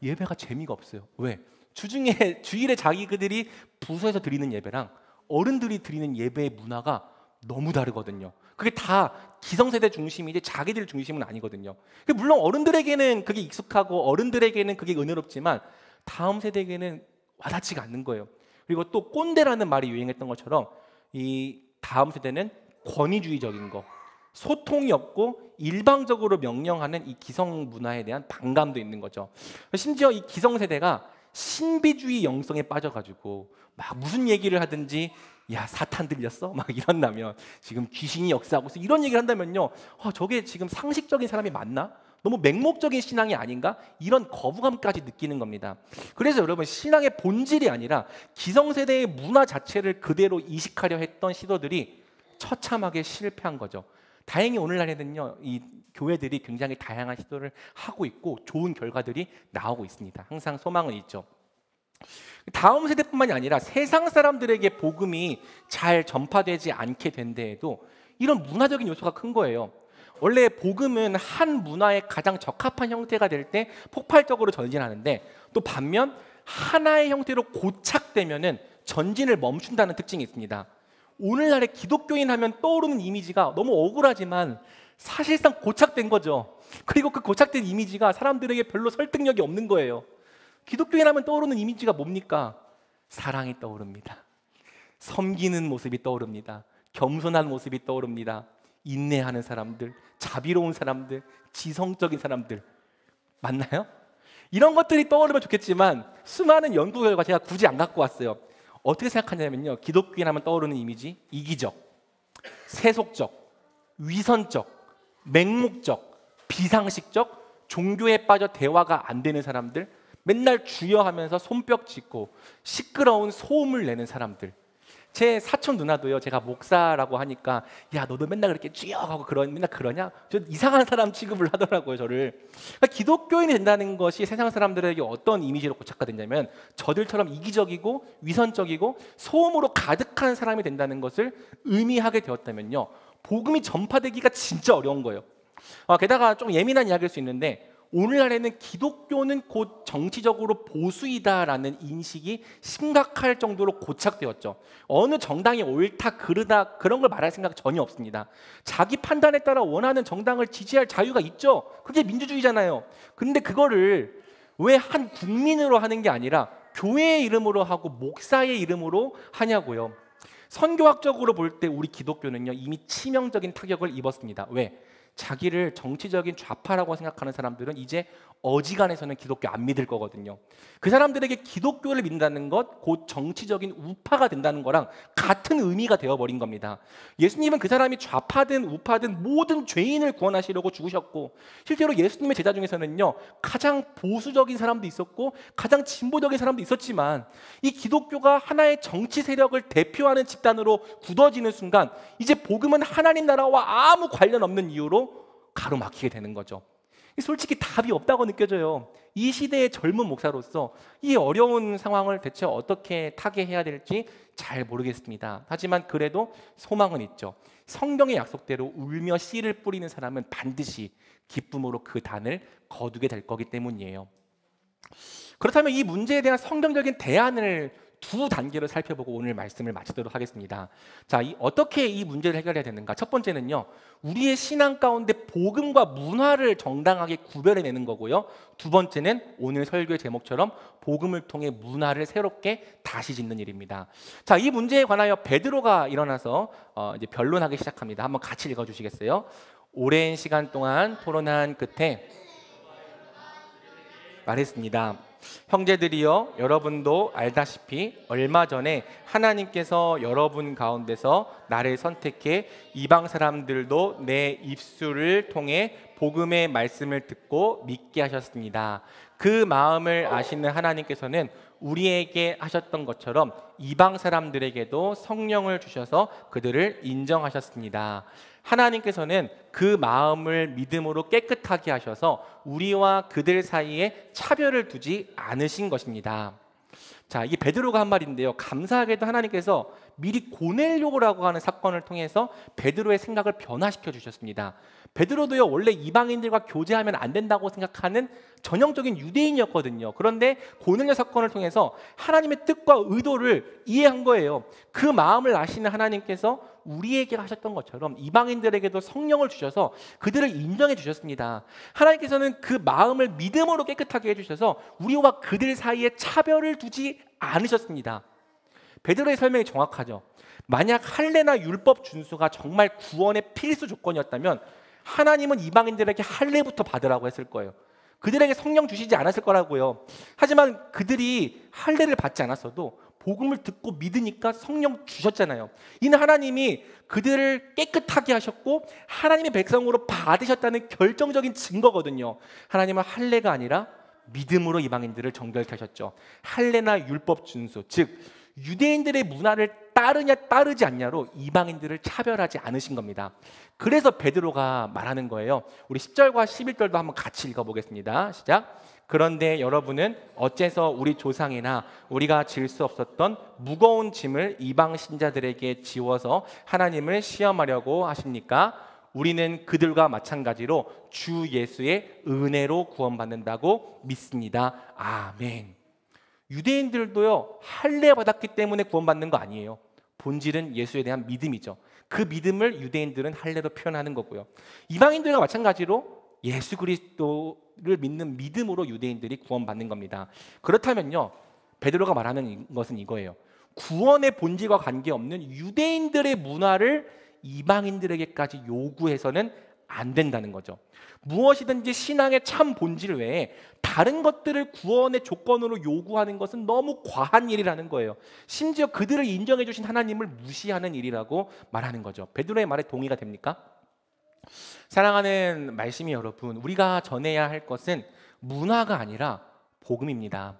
예배가 재미가 없어요. 왜? 주일에 자기들이 부서에서 드리는 예배랑 어른들이 드리는 예배의 문화가 너무 다르거든요. 그게 다 기성세대 중심이지 자기들 중심은 아니거든요. 물론 어른들에게는 그게 익숙하고 어른들에게는 그게 은혜롭지만 다음 세대에게는 와닿지가 않는 거예요. 그리고 또 꼰대라는 말이 유행했던 것처럼 이 다음 세대는 권위주의적인 거, 소통이 없고 일방적으로 명령하는 이 기성 문화에 대한 반감도 있는 거죠. 심지어 이 기성세대가 신비주의 영성에 빠져가지고 막 무슨 얘기를 하든지 야 사탄 들렸어? 막 이런다면 지금 귀신이 역사하고 있어 이런 얘기를 한다면요 저게 지금 상식적인 사람이 맞나? 너무 맹목적인 신앙이 아닌가? 이런 거부감까지 느끼는 겁니다. 그래서 여러분 신앙의 본질이 아니라 기성세대의 문화 자체를 그대로 이식하려 했던 시도들이 처참하게 실패한 거죠. 다행히 오늘날에는요 이 교회들이 굉장히 다양한 시도를 하고 있고 좋은 결과들이 나오고 있습니다. 항상 소망은 있죠. 다음 세대뿐만이 아니라 세상 사람들에게 복음이 잘 전파되지 않게 된 데에도 이런 문화적인 요소가 큰 거예요. 원래 복음은 한 문화에 가장 적합한 형태가 될 때 폭발적으로 전진하는데 또 반면 하나의 형태로 고착되면은 전진을 멈춘다는 특징이 있습니다. 오늘날의 기독교인 하면 떠오르는 이미지가 너무 억울하지만 사실상 고착된 거죠. 그리고 그 고착된 이미지가 사람들에게 별로 설득력이 없는 거예요. 기독교인 하면 떠오르는 이미지가 뭡니까? 사랑이 떠오릅니다. 섬기는 모습이 떠오릅니다. 겸손한 모습이 떠오릅니다. 인내하는 사람들, 자비로운 사람들, 지성적인 사람들 맞나요? 이런 것들이 떠오르면 좋겠지만 수많은 연구 결과 제가 굳이 안 갖고 왔어요. 어떻게 생각하냐면요, 기독교인 하면 떠오르는 이미지, 이기적, 세속적, 위선적, 맹목적, 비상식적, 종교에 빠져 대화가 안 되는 사람들, 맨날 주여하면서 손뼉 짚고 시끄러운 소음을 내는 사람들. 제 사촌 누나도요, 제가 목사라고 하니까 야 너도 맨날 그렇게 주여하고 맨날 그러냐? 저 이상한 사람 취급을 하더라고요, 저를. 그러니까 기독교인이 된다는 것이 세상 사람들에게 어떤 이미지로 고착화됐냐면 저들처럼 이기적이고 위선적이고 소음으로 가득한 사람이 된다는 것을 의미하게 되었다면요, 복음이 전파되기가 진짜 어려운 거예요. 게다가 좀 예민한 이야기일 수 있는데, 오늘날에는 기독교는 곧 정치적으로 보수이다라는 인식이 심각할 정도로 고착되었죠. 어느 정당이 옳다 그르다 그런 걸 말할 생각 전혀 없습니다. 자기 판단에 따라 원하는 정당을 지지할 자유가 있죠. 그게 민주주의잖아요. 근데 그거를 왜 한 국민으로 하는 게 아니라 교회의 이름으로 하고 목사의 이름으로 하냐고요. 선교학적으로 볼 때 우리 기독교는요, 이미 치명적인 타격을 입었습니다. 왜? 자기를 정치적인 좌파라고 생각하는 사람들은 이제 어지간해서는 기독교 안 믿을 거거든요. 그 사람들에게 기독교를 믿는다는 것, 곧 정치적인 우파가 된다는 거랑 같은 의미가 되어버린 겁니다. 예수님은 그 사람이 좌파든 우파든 모든 죄인을 구원하시려고 죽으셨고, 실제로 예수님의 제자 중에서는요, 가장 보수적인 사람도 있었고 가장 진보적인 사람도 있었지만, 이 기독교가 하나의 정치 세력을 대표하는 집단으로 굳어지는 순간 이제 복음은 하나님 나라와 아무 관련 없는 이유로 가로막히게 되는 거죠. 솔직히 답이 없다고 느껴져요. 이 시대의 젊은 목사로서 이 어려운 상황을 대체 어떻게 타개해야 될지 잘 모르겠습니다. 하지만 그래도 소망은 있죠. 성경의 약속대로 울며 씨를 뿌리는 사람은 반드시 기쁨으로 그 단을 거두게 될 거기 때문이에요. 그렇다면 이 문제에 대한 성경적인 대안을 두 단계로 살펴보고 오늘 말씀을 마치도록 하겠습니다. 자, 어떻게 이 문제를 해결해야 되는가? 첫 번째는요, 우리의 신앙 가운데 복음과 문화를 정당하게 구별해내는 거고요. 두 번째는 오늘 설교의 제목처럼 복음을 통해 문화를 새롭게 다시 짓는 일입니다. 자, 이 문제에 관하여 베드로가 일어나서 이제 변론하기 시작합니다. 한번 같이 읽어주시겠어요? 오랜 시간 동안 토론한 끝에 말했습니다. 형제들이여, 여러분도 알다시피 얼마 전에 하나님께서 여러분 가운데서 나를 선택해 이방 사람들도 내 입술을 통해 복음의 말씀을 듣고 믿게 하셨습니다. 그 마음을 아시는 하나님께서는 우리에게 하셨던 것처럼 이방 사람들에게도 성령을 주셔서 그들을 인정하셨습니다. 하나님께서는 그 마음을 믿음으로 깨끗하게 하셔서 우리와 그들 사이에 차별을 두지 않으신 것입니다. 자, 이게 베드로가 한 말인데요, 감사하게도 하나님께서 미리 고넬료라고 하는 사건을 통해서 베드로의 생각을 변화시켜 주셨습니다. 베드로도요, 원래 이방인들과 교제하면 안 된다고 생각하는 전형적인 유대인이었거든요. 그런데 고넬료 사건을 통해서 하나님의 뜻과 의도를 이해한 거예요. 그 마음을 아시는 하나님께서 우리에게 하셨던 것처럼 이방인들에게도 성령을 주셔서 그들을 인정해 주셨습니다. 하나님께서는 그 마음을 믿음으로 깨끗하게 해주셔서 우리와 그들 사이에 차별을 두지 않으셨습니다. 베드로의 설명이 정확하죠. 만약 할례나 율법 준수가 정말 구원의 필수 조건이었다면 하나님은 이방인들에게 할례부터 받으라고 했을 거예요. 그들에게 성령 주시지 않았을 거라고요. 하지만 그들이 할례를 받지 않았어도 복음을 듣고 믿으니까 성령 주셨잖아요. 이는 하나님이 그들을 깨끗하게 하셨고 하나님의 백성으로 받으셨다는 결정적인 증거거든요. 하나님은 할례가 아니라 믿음으로 이방인들을 정결케 하셨죠. 할례나 율법 준수, 즉 유대인들의 문화를 따르냐 따르지 않냐로 이방인들을 차별하지 않으신 겁니다. 그래서 베드로가 말하는 거예요. 우리 10절과 11절도 한번 같이 읽어보겠습니다. 시작. 그런데 여러분은 어째서 우리 조상이나 우리가 질 수 없었던 무거운 짐을 이방 신자들에게 지워서 하나님을 시험하려고 하십니까? 우리는 그들과 마찬가지로 주 예수의 은혜로 구원받는다고 믿습니다. 아멘. 유대인들도요, 할례 받았기 때문에 구원받는 거 아니에요. 본질은 예수에 대한 믿음이죠. 그 믿음을 유대인들은 할례로 표현하는 거고요. 이방인들과 마찬가지로 예수 그리스도를 믿는 믿음으로 유대인들이 구원받는 겁니다. 그렇다면요, 베드로가 말하는 것은 이거예요. 구원의 본질과 관계없는 유대인들의 문화를 이방인들에게까지 요구해서는 안 된다는 거죠. 무엇이든지 신앙의 참 본질 외에 다른 것들을 구원의 조건으로 요구하는 것은 너무 과한 일이라는 거예요. 심지어 그들을 인정해 주신 하나님을 무시하는 일이라고 말하는 거죠. 베드로의 말에 동의가 됩니까? 사랑하는 말씀이 여러분, 우리가 전해야 할 것은 문화가 아니라 복음입니다.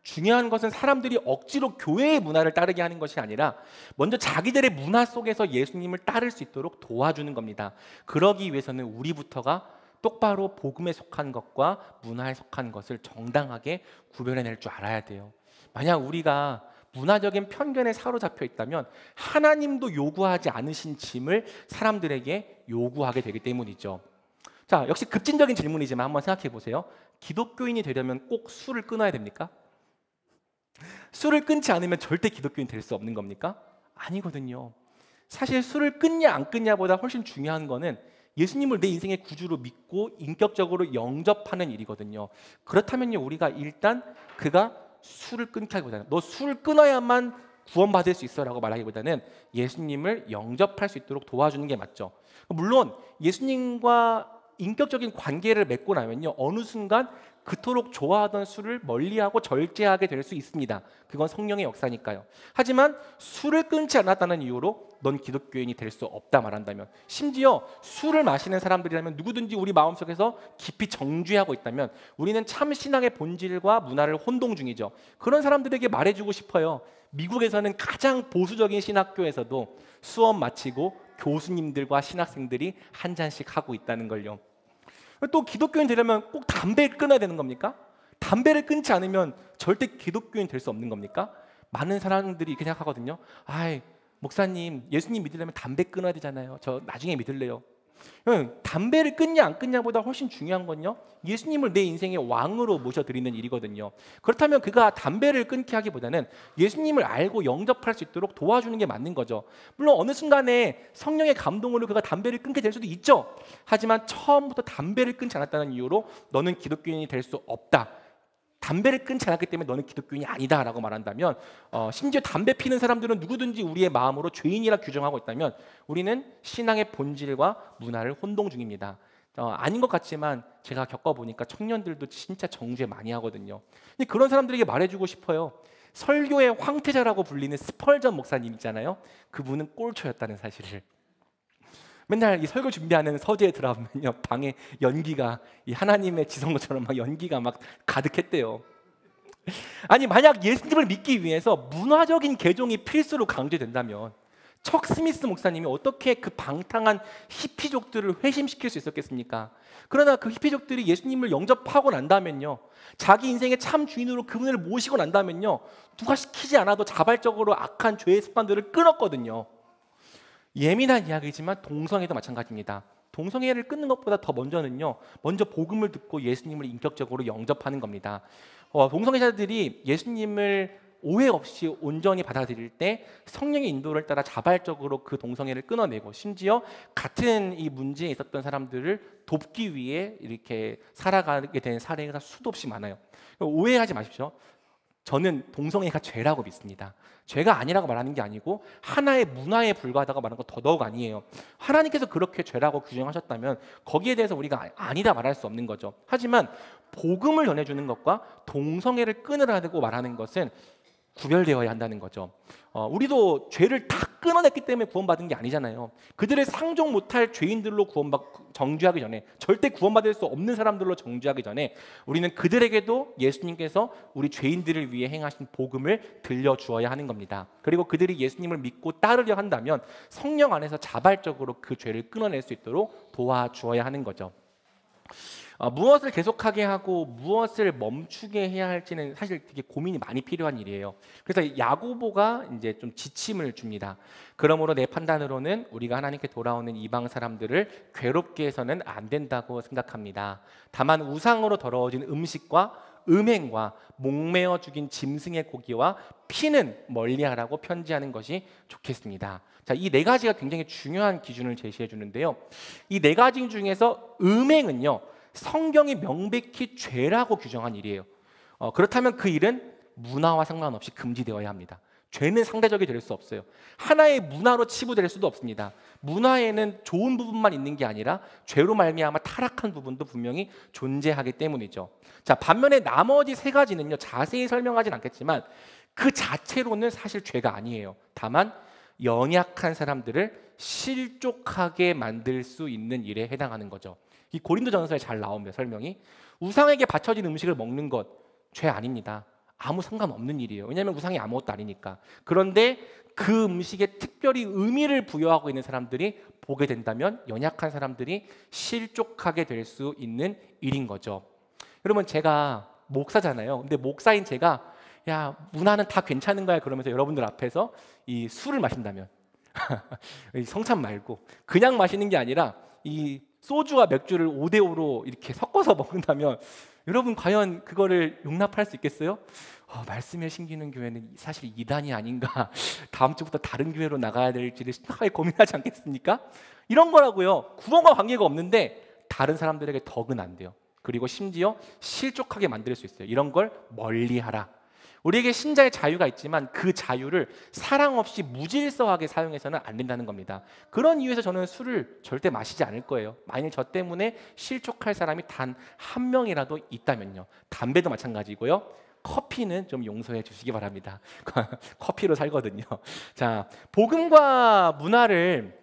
중요한 것은 사람들이 억지로 교회의 문화를 따르게 하는 것이 아니라 먼저 자기들의 문화 속에서 예수님을 따를 수 있도록 도와주는 겁니다. 그러기 위해서는 우리부터가 똑바로 복음에 속한 것과 문화에 속한 것을 정당하게 구별해낼 줄 알아야 돼요. 만약 우리가 문화적인 편견에 사로잡혀 있다면 하나님도 요구하지 않으신 짐을 사람들에게 요구하게 되기 때문이죠. 자, 역시 급진적인 질문이지만 한번 생각해 보세요. 기독교인이 되려면 꼭 술을 끊어야 됩니까? 술을 끊지 않으면 절대 기독교인 될 수 없는 겁니까? 아니거든요. 사실 술을 끊냐 안 끊냐보다 훨씬 중요한 거는 예수님을 내 인생의 구주로 믿고 인격적으로 영접하는 일이거든요. 그렇다면요, 우리가 일단 그가 술을 끊게 하기보다는 너 술을 끊어야만 구원받을 수 있어라고 말하기보다는 예수님을 영접할 수 있도록 도와주는 게 맞죠. 물론 예수님과 인격적인 관계를 맺고 나면요, 어느 순간 그토록 좋아하던 술을 멀리하고 절제하게 될 수 있습니다. 그건 성령의 역사니까요. 하지만 술을 끊지 않았다는 이유로 넌 기독교인이 될 수 없다 말한다면, 심지어 술을 마시는 사람들이라면 누구든지 우리 마음속에서 깊이 정죄하고 있다면 우리는 참 신앙의 본질과 문화를 혼동 중이죠. 그런 사람들에게 말해주고 싶어요. 미국에서는 가장 보수적인 신학교에서도 수업 마치고 교수님들과 신학생들이 한 잔씩 하고 있다는 걸요. 또 기독교인 되려면 꼭 담배를 끊어야 되는 겁니까? 담배를 끊지 않으면 절대 기독교인 될 수 없는 겁니까? 많은 사람들이 이렇게 생각하거든요. 아이, 목사님, 예수님 믿으려면 담배 끊어야 되잖아요. 저 나중에 믿을래요. 담배를 끊냐 안 끊냐보다 훨씬 중요한 건요, 예수님을 내 인생의 왕으로 모셔드리는 일이거든요. 그렇다면 그가 담배를 끊게 하기보다는 예수님을 알고 영접할 수 있도록 도와주는 게 맞는 거죠. 물론 어느 순간에 성령의 감동으로 그가 담배를 끊게 될 수도 있죠. 하지만 처음부터 담배를 끊지 않았다는 이유로 너는 기독교인이 될 수 없다, 담배를 끊지 않았기 때문에 너는 기독교인이 아니다라고 말한다면, 심지어 담배 피는 사람들은 누구든지 우리의 마음으로 죄인이라 규정하고 있다면 우리는 신앙의 본질과 문화를 혼동 중입니다. 아닌 것 같지만 제가 겪어보니까 청년들도 진짜 정죄 많이 하거든요. 근데 그런 사람들에게 말해주고 싶어요. 설교의 황태자라고 불리는 스펄전 목사님 있잖아요. 그분은 꼴초였다는 사실을. 맨날 이 설교 준비하는 서재에 들어가면요, 방에 연기가 이 하나님의 지성소처럼 막 연기가 막 가득했대요. 아니, 만약 예수님을 믿기 위해서 문화적인 개종이 필수로 강조된다면 척 스미스 목사님이 어떻게 그 방탕한 히피족들을 회심시킬 수 있었겠습니까? 그러나 그 히피족들이 예수님을 영접하고 난다면요, 자기 인생의 참 주인으로 그분을 모시고 난다면요, 누가 시키지 않아도 자발적으로 악한 죄의 습관들을 끊었거든요. 예민한 이야기지만 동성애도 마찬가지입니다. 동성애를 끊는 것보다 더 먼저는요, 먼저 복음을 듣고 예수님을 인격적으로 영접하는 겁니다. 동성애자들이 예수님을 오해 없이 온전히 받아들일 때 성령의 인도를 따라 자발적으로 그 동성애를 끊어내고, 심지어 같은 이 문제에 있었던 사람들을 돕기 위해 이렇게 살아가게 된 사례가 수도 없이 많아요. 오해하지 마십시오. 저는 동성애가 죄라고 믿습니다. 죄가 아니라고 말하는 게 아니고 하나의 문화에 불과하다고 말하는 건 더더욱 아니에요. 하나님께서 그렇게 죄라고 규정하셨다면 거기에 대해서 우리가 아니다 말할 수 없는 거죠. 하지만 복음을 전해주는 것과 동성애를 끊으라고 말하는 것은 구별되어야 한다는 거죠. 우리도 죄를 다 끊어냈기 때문에 구원받은 게 아니잖아요. 그들을 상종 못할 죄인들로 정죄하기 전에, 절대 구원받을 수 없는 사람들로 정죄하기 전에 우리는 그들에게도 예수님께서 우리 죄인들을 위해 행하신 복음을 들려주어야 하는 겁니다. 그리고 그들이 예수님을 믿고 따르려 한다면 성령 안에서 자발적으로 그 죄를 끊어낼 수 있도록 도와주어야 하는 거죠. 무엇을 계속하게 하고 무엇을 멈추게 해야 할지는 사실 되게 고민이 많이 필요한 일이에요. 그래서 야고보가 이제 좀 지침을 줍니다. 그러므로 내 판단으로는 우리가 하나님께 돌아오는 이방 사람들을 괴롭게 해서는 안 된다고 생각합니다. 다만 우상으로 더러워진 음식과 음행과 목매어 죽인 짐승의 고기와 피는 멀리하라고 편지하는 것이 좋겠습니다. 자, 이 네 가지가 굉장히 중요한 기준을 제시해 주는데요. 이 네 가지 중에서 음행은요, 성경이 명백히 죄라고 규정한 일이에요. 그렇다면 그 일은 문화와 상관없이 금지되어야 합니다. 죄는 상대적이 될 수 없어요. 하나의 문화로 치부될 수도 없습니다. 문화에는 좋은 부분만 있는 게 아니라 죄로 말미암아 타락한 부분도 분명히 존재하기 때문이죠. 자, 반면에 나머지 세 가지는요, 자세히 설명하진 않겠지만 그 자체로는 사실 죄가 아니에요. 다만 연약한 사람들을 실족하게 만들 수 있는 일에 해당하는 거죠. 이 고린도전서에 잘 나옵니다. 설명이. 우상에게 바쳐진 음식을 먹는 것 죄 아닙니다. 아무 상관없는 일이에요. 왜냐하면 우상이 아무것도 아니니까. 그런데 그 음식에 특별히 의미를 부여하고 있는 사람들이 보게 된다면 연약한 사람들이 실족하게 될 수 있는 일인 거죠. 여러분, 제가 목사잖아요. 근데 목사인 제가 야, 문화는 다 괜찮은 거야 그러면서 여러분들 앞에서 이 술을 마신다면 성찬 말고 그냥 마시는 게 아니라 이 소주와 맥주를 5대5로 이렇게 섞어서 먹는다면 여러분 과연 그거를 용납할 수 있겠어요? 말씀에 심기는 교회는 사실 이단이 아닌가, 다음 주부터 다른 교회로 나가야 될지를 심각하게 고민하지 않겠습니까? 이런 거라고요. 구원과 관계가 없는데 다른 사람들에게 덕은 안 돼요. 그리고 심지어 실족하게 만들 수 있어요. 이런 걸 멀리하라. 우리에게 신자의 자유가 있지만 그 자유를 사랑 없이 무질서하게 사용해서는 안 된다는 겁니다. 그런 이유에서 저는 술을 절대 마시지 않을 거예요. 만일 저 때문에 실족할 사람이 단 한 명이라도 있다면요. 담배도 마찬가지고요. 커피는 좀 용서해 주시기 바랍니다. 커피로 살거든요. 자, 복음과 문화를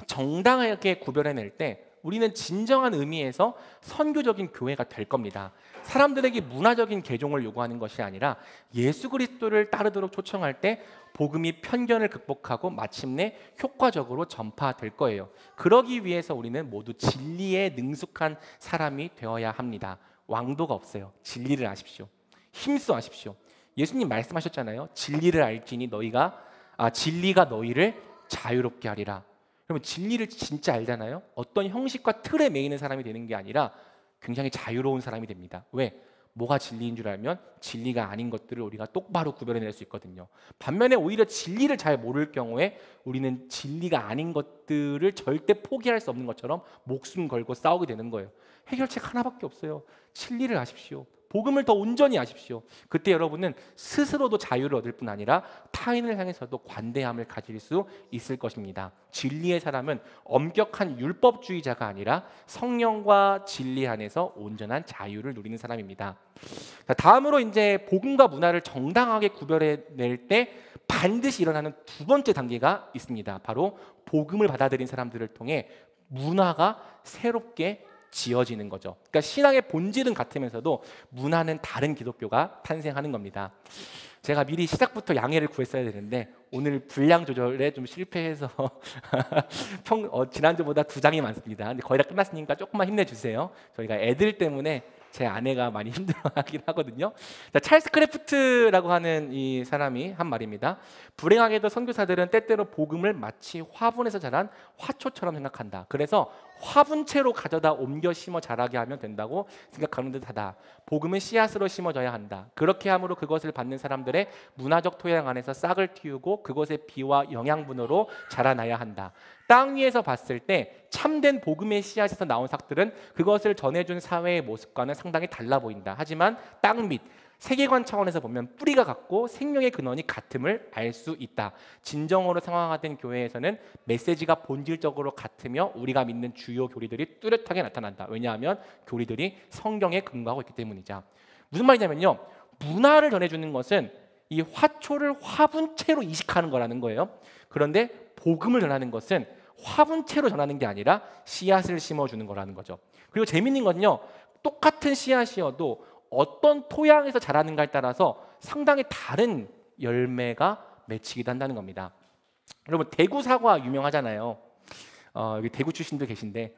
정당하게 구별해낼 때 우리는 진정한 의미에서 선교적인 교회가 될 겁니다. 사람들에게 문화적인 개종을 요구하는 것이 아니라 예수 그리스도를 따르도록 초청할 때 복음이 편견을 극복하고 마침내 효과적으로 전파될 거예요. 그러기 위해서 우리는 모두 진리에 능숙한 사람이 되어야 합니다. 왕도가 없어요. 진리를 아십시오. 힘써하십시오. 예수님 말씀하셨잖아요. 진리를 알지니 진리가 너희를 자유롭게 하리라. 그러면 진리를 진짜 알잖아요. 어떤 형식과 틀에 매이는 사람이 되는 게 아니라 굉장히 자유로운 사람이 됩니다. 왜? 뭐가 진리인 줄 알면 진리가 아닌 것들을 우리가 똑바로 구별해낼 수 있거든요. 반면에 오히려 진리를 잘 모를 경우에 우리는 진리가 아닌 것들을 절대 포기할 수 없는 것처럼 목숨 걸고 싸우게 되는 거예요. 해결책 하나밖에 없어요. 진리를 아십시오. 복음을 더 온전히 아십시오. 그때 여러분은 스스로도 자유를 얻을 뿐 아니라 타인을 향해서도 관대함을 가질 수 있을 것입니다. 진리의 사람은 엄격한 율법주의자가 아니라 성령과 진리 안에서 온전한 자유를 누리는 사람입니다. 자, 다음으로 이제 복음과 문화를 정당하게 구별해낼 때 반드시 일어나는 두 번째 단계가 있습니다. 바로 복음을 받아들인 사람들을 통해 문화가 새롭게 지어지는 거죠. 그러니까 신앙의 본질은 같으면서도 문화는 다른 기독교가 탄생하는 겁니다. 제가 미리 시작부터 양해를 구했어야 되는데 오늘 분량 조절에 좀 실패해서 지난주보다 2장이 많습니다. 근데 거의 다 끝났으니까 조금만 힘내주세요. 저희가 애들 때문에 제 아내가 많이 힘들어하긴 하거든요. 자, 찰스 크래프트라고 하는 이 사람이 한 말입니다. 불행하게도 선교사들은 때때로 복음을 마치 화분에서 자란 화초처럼 생각한다. 그래서 화분채로 가져다 옮겨 심어 자라게 하면 된다고 생각하는 듯하다. 복음은 씨앗으로 심어져야 한다. 그렇게 함으로 그것을 받는 사람들의 문화적 토양 안에서 싹을 틔우고 그것의 비와 영양분으로 자라나야 한다. 땅 위에서 봤을 때 참된 복음의 씨앗에서 나온 삭들은 그것을 전해준 사회의 모습과는 상당히 달라 보인다. 하지만 땅 밑 세계관 차원에서 보면 뿌리가 같고 생명의 근원이 같음을 알 수 있다. 진정으로 상황화된 교회에서는 메시지가 본질적으로 같으며 우리가 믿는 주요 교리들이 뚜렷하게 나타난다. 왜냐하면 교리들이 성경에 근거하고 있기 때문이죠. 무슨 말이냐면요, 문화를 전해주는 것은 이 화초를 화분채로 이식하는 거라는 거예요. 그런데 복음을 전하는 것은 화분채로 전하는 게 아니라 씨앗을 심어주는 거라는 거죠. 그리고 재밌는 건요, 똑같은 씨앗이어도 어떤 토양에서 자라는가에 따라서 상당히 다른 열매가 맺히기도 한다는 겁니다. 여러분, 대구 사과 유명하잖아요. 여기 대구 출신도 계신데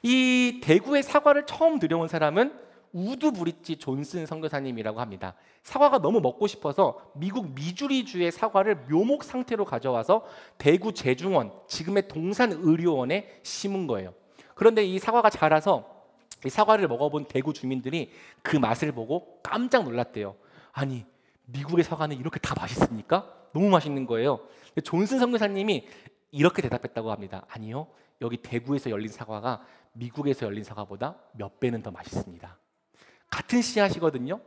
이 대구의 사과를 처음 들여온 사람은 우드 브릿지 존슨 선교사님이라고 합니다. 사과가 너무 먹고 싶어서 미국 미주리주의 사과를 묘목 상태로 가져와서 대구 제중원, 지금의 동산의료원에 심은 거예요. 그런데 이 사과가 자라서 이 사과를 먹어본 대구 주민들이 그 맛을 보고 깜짝 놀랐대요. 아니, 미국의 사과는 이렇게 다 맛있습니까? 너무 맛있는 거예요. 존슨 선교사님이 이렇게 대답했다고 합니다. 아니요, 여기 대구에서 열린 사과가 미국에서 열린 사과보다 몇 배는 더 맛있습니다. 같은 씨앗이거든요.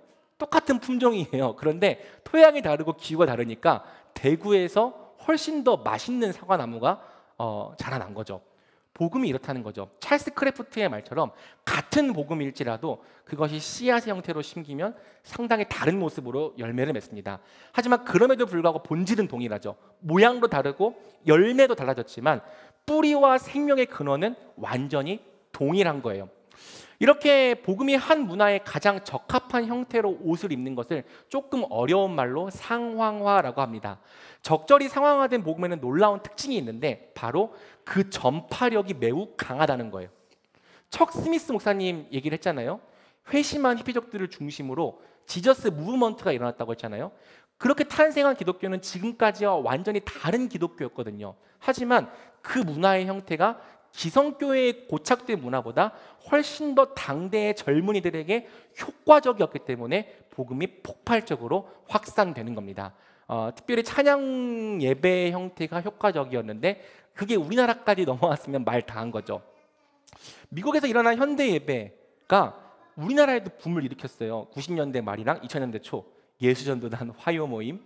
똑같은 품종이에요. 그런데 토양이 다르고 기후가 다르니까 대구에서 훨씬 더 맛있는 사과나무가 자라난 거죠. 복음이 이렇다는 거죠. 찰스 크래프트의 말처럼 같은 복음일지라도 그것이 씨앗의 형태로 심기면 상당히 다른 모습으로 열매를 맺습니다. 하지만 그럼에도 불구하고 본질은 동일하죠. 모양도 다르고 열매도 달라졌지만 뿌리와 생명의 근원은 완전히 동일한 거예요. 이렇게 복음이 한 문화에 가장 적합한 형태로 옷을 입는 것을 조금 어려운 말로 상황화라고 합니다. 적절히 상황화된 복음에는 놀라운 특징이 있는데 바로 그 전파력이 매우 강하다는 거예요. 척 스미스 목사님 얘기를 했잖아요. 회심한 히피족들을 중심으로 지저스 무브먼트가 일어났다고 했잖아요. 그렇게 탄생한 기독교는 지금까지와 완전히 다른 기독교였거든요. 하지만 그 문화의 형태가 기성교회에 고착된 문화보다 훨씬 더 당대의 젊은이들에게 효과적이었기 때문에 복음이 폭발적으로 확산되는 겁니다. 특별히 찬양 예배 형태가 효과적이었는데 그게 우리나라까지 넘어왔으면 말 다 한 거죠. 미국에서 일어난 현대 예배가 우리나라에도 붐을 일으켰어요. 90년대 말이랑 2000년대 초 예수전도단, 화요 모임,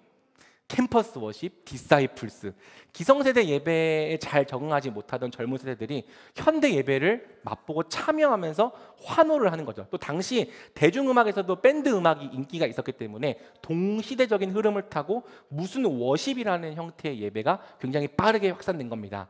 캠퍼스 워십, 디사이플스. 기성세대 예배에 잘 적응하지 못하던 젊은 세대들이 현대 예배를 맛보고 참여하면서 환호를 하는 거죠. 또 당시 대중음악에서도 밴드 음악이 인기가 있었기 때문에 동시대적인 흐름을 타고 무슨 워십이라는 형태의 예배가 굉장히 빠르게 확산된 겁니다.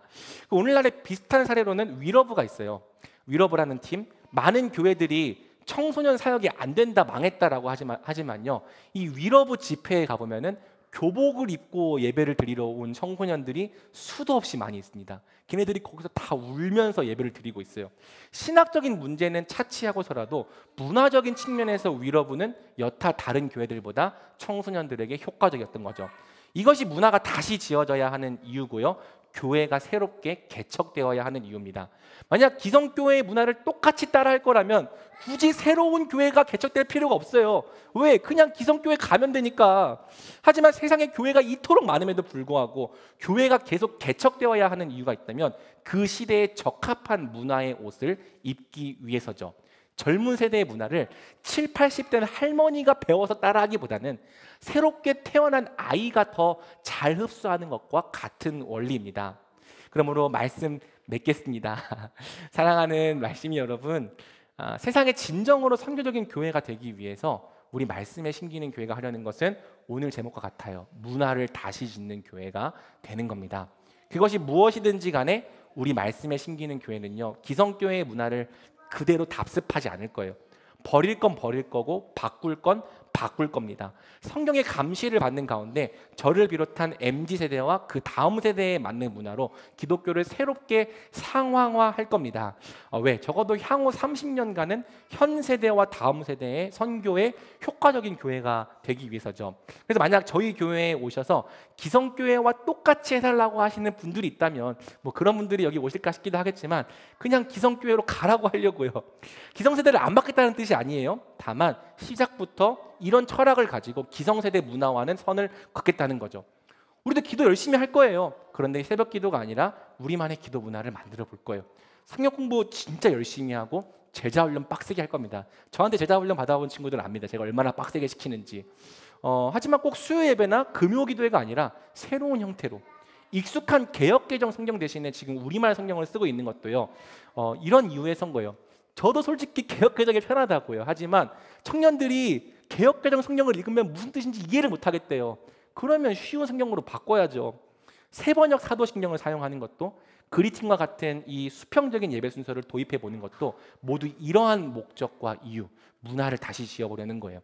오늘날의 비슷한 사례로는 위러브가 있어요. 위러브라는 팀, 많은 교회들이 청소년 사역이 안 된다, 망했다라고 하지만요, 이 위러브 집회에 가보면은 교복을 입고 예배를 드리러 온 청소년들이 수도 없이 많이 있습니다. 걔네들이 거기서 다 울면서 예배를 드리고 있어요. 신학적인 문제는 차치하고서라도 문화적인 측면에서 위러브는 여타 다른 교회들보다 청소년들에게 효과적이었던 거죠. 이것이 문화가 다시 지어져야 하는 이유고요. 교회가 새롭게 개척되어야 하는 이유입니다. 만약 기성교회의 문화를 똑같이 따라할 거라면 굳이 새로운 교회가 개척될 필요가 없어요. 왜? 그냥 기성교회 가면 되니까. 하지만 세상에 교회가 이토록 많음에도 불구하고 교회가 계속 개척되어야 하는 이유가 있다면 그 시대에 적합한 문화의 옷을 입기 위해서죠. 젊은 세대의 문화를 7, 80대는 할머니가 배워서 따라하기보다는 새롭게 태어난 아이가 더 잘 흡수하는 것과 같은 원리입니다. 그러므로 말씀 맺겠습니다. 사랑하는 말씀이 여러분, 세상에 진정으로 선교적인 교회가 되기 위해서 우리 말씀에 심기는 교회가 하려는 것은 오늘 제목과 같아요. 문화를 다시 짓는 교회가 되는 겁니다. 그것이 무엇이든지 간에 우리 말씀에 심기는 교회는요, 기성교회의 문화를 그대로 답습하지 않을 거예요. 버릴 건 버릴 거고 바꿀 건 바꿀 겁니다. 성경의 감시를 받는 가운데 저를 비롯한 MZ세대와 그 다음 세대에 맞는 문화로 기독교를 새롭게 상황화할 겁니다. 왜? 적어도 향후 30년간은 현 세대와 다음 세대의 선교에 효과적인 교회가 되기 위해서죠. 그래서 만약 저희 교회에 오셔서 기성교회와 똑같이 해달라고 하시는 분들이 있다면 뭐 그런 분들이 여기 오실까 싶기도 하겠지만 그냥 기성교회로 가라고 하려고요. 기성세대를 안 받겠다는 뜻이 아니에요. 다만 시작부터 이런 철학을 가지고 기성세대 문화와는 선을 긋겠다는 거죠. 우리도 기도 열심히 할 거예요. 그런데 새벽 기도가 아니라 우리만의 기도 문화를 만들어 볼 거예요. 성경 공부 진짜 열심히 하고 제자 훈련 빡세게 할 겁니다. 저한테 제자 훈련 받아본 친구들은 압니다. 제가 얼마나 빡세게 시키는지. 하지만 꼭 수요 예배나 금요 기도회가 아니라 새로운 형태로 익숙한 개역개정 성경 대신에 지금 우리말 성경을 쓰고 있는 것도요. 이런 이유에 선 거예요. 저도 솔직히 개역개정이 편하다고요. 하지만 청년들이 개역개정 성경을 읽으면 무슨 뜻인지 이해를 못하겠대요. 그러면 쉬운 성경으로 바꿔야죠. 세번역 사도신경을 사용하는 것도 그리팅과 같은 이 수평적인 예배 순서를 도입해 보는 것도 모두 이러한 목적과 이유, 문화를 다시 지어보려는 거예요.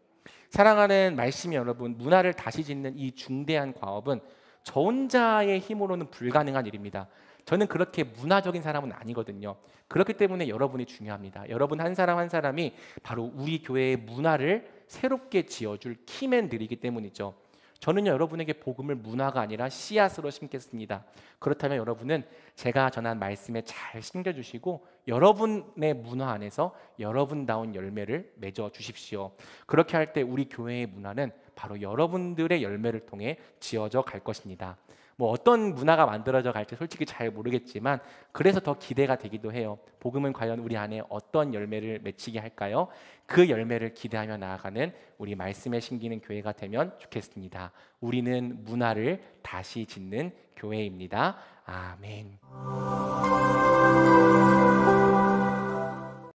사랑하는 말씀이 여러분, 문화를 다시 짓는 이 중대한 과업은 저 혼자의 힘으로는 불가능한 일입니다. 저는 그렇게 문화적인 사람은 아니거든요. 그렇기 때문에 여러분이 중요합니다. 여러분 한 사람 한 사람이 바로 우리 교회의 문화를 새롭게 지어줄 키맨들이기 때문이죠. 저는요, 여러분에게 복음을 문화가 아니라 씨앗으로 심겠습니다. 그렇다면 여러분은 제가 전한 말씀에 잘 심겨주시고 여러분의 문화 안에서 여러분다운 열매를 맺어 주십시오. 그렇게 할 때 우리 교회의 문화는 바로 여러분들의 열매를 통해 지어져 갈 것입니다. 뭐 어떤 문화가 만들어져 갈지 솔직히 잘 모르겠지만 그래서 더 기대가 되기도 해요. 복음은 과연 우리 안에 어떤 열매를 맺히게 할까요? 그 열매를 기대하며 나아가는 우리 말씀에 심기는 교회가 되면 좋겠습니다. 우리는 문화를 다시 짓는 교회입니다. 아멘.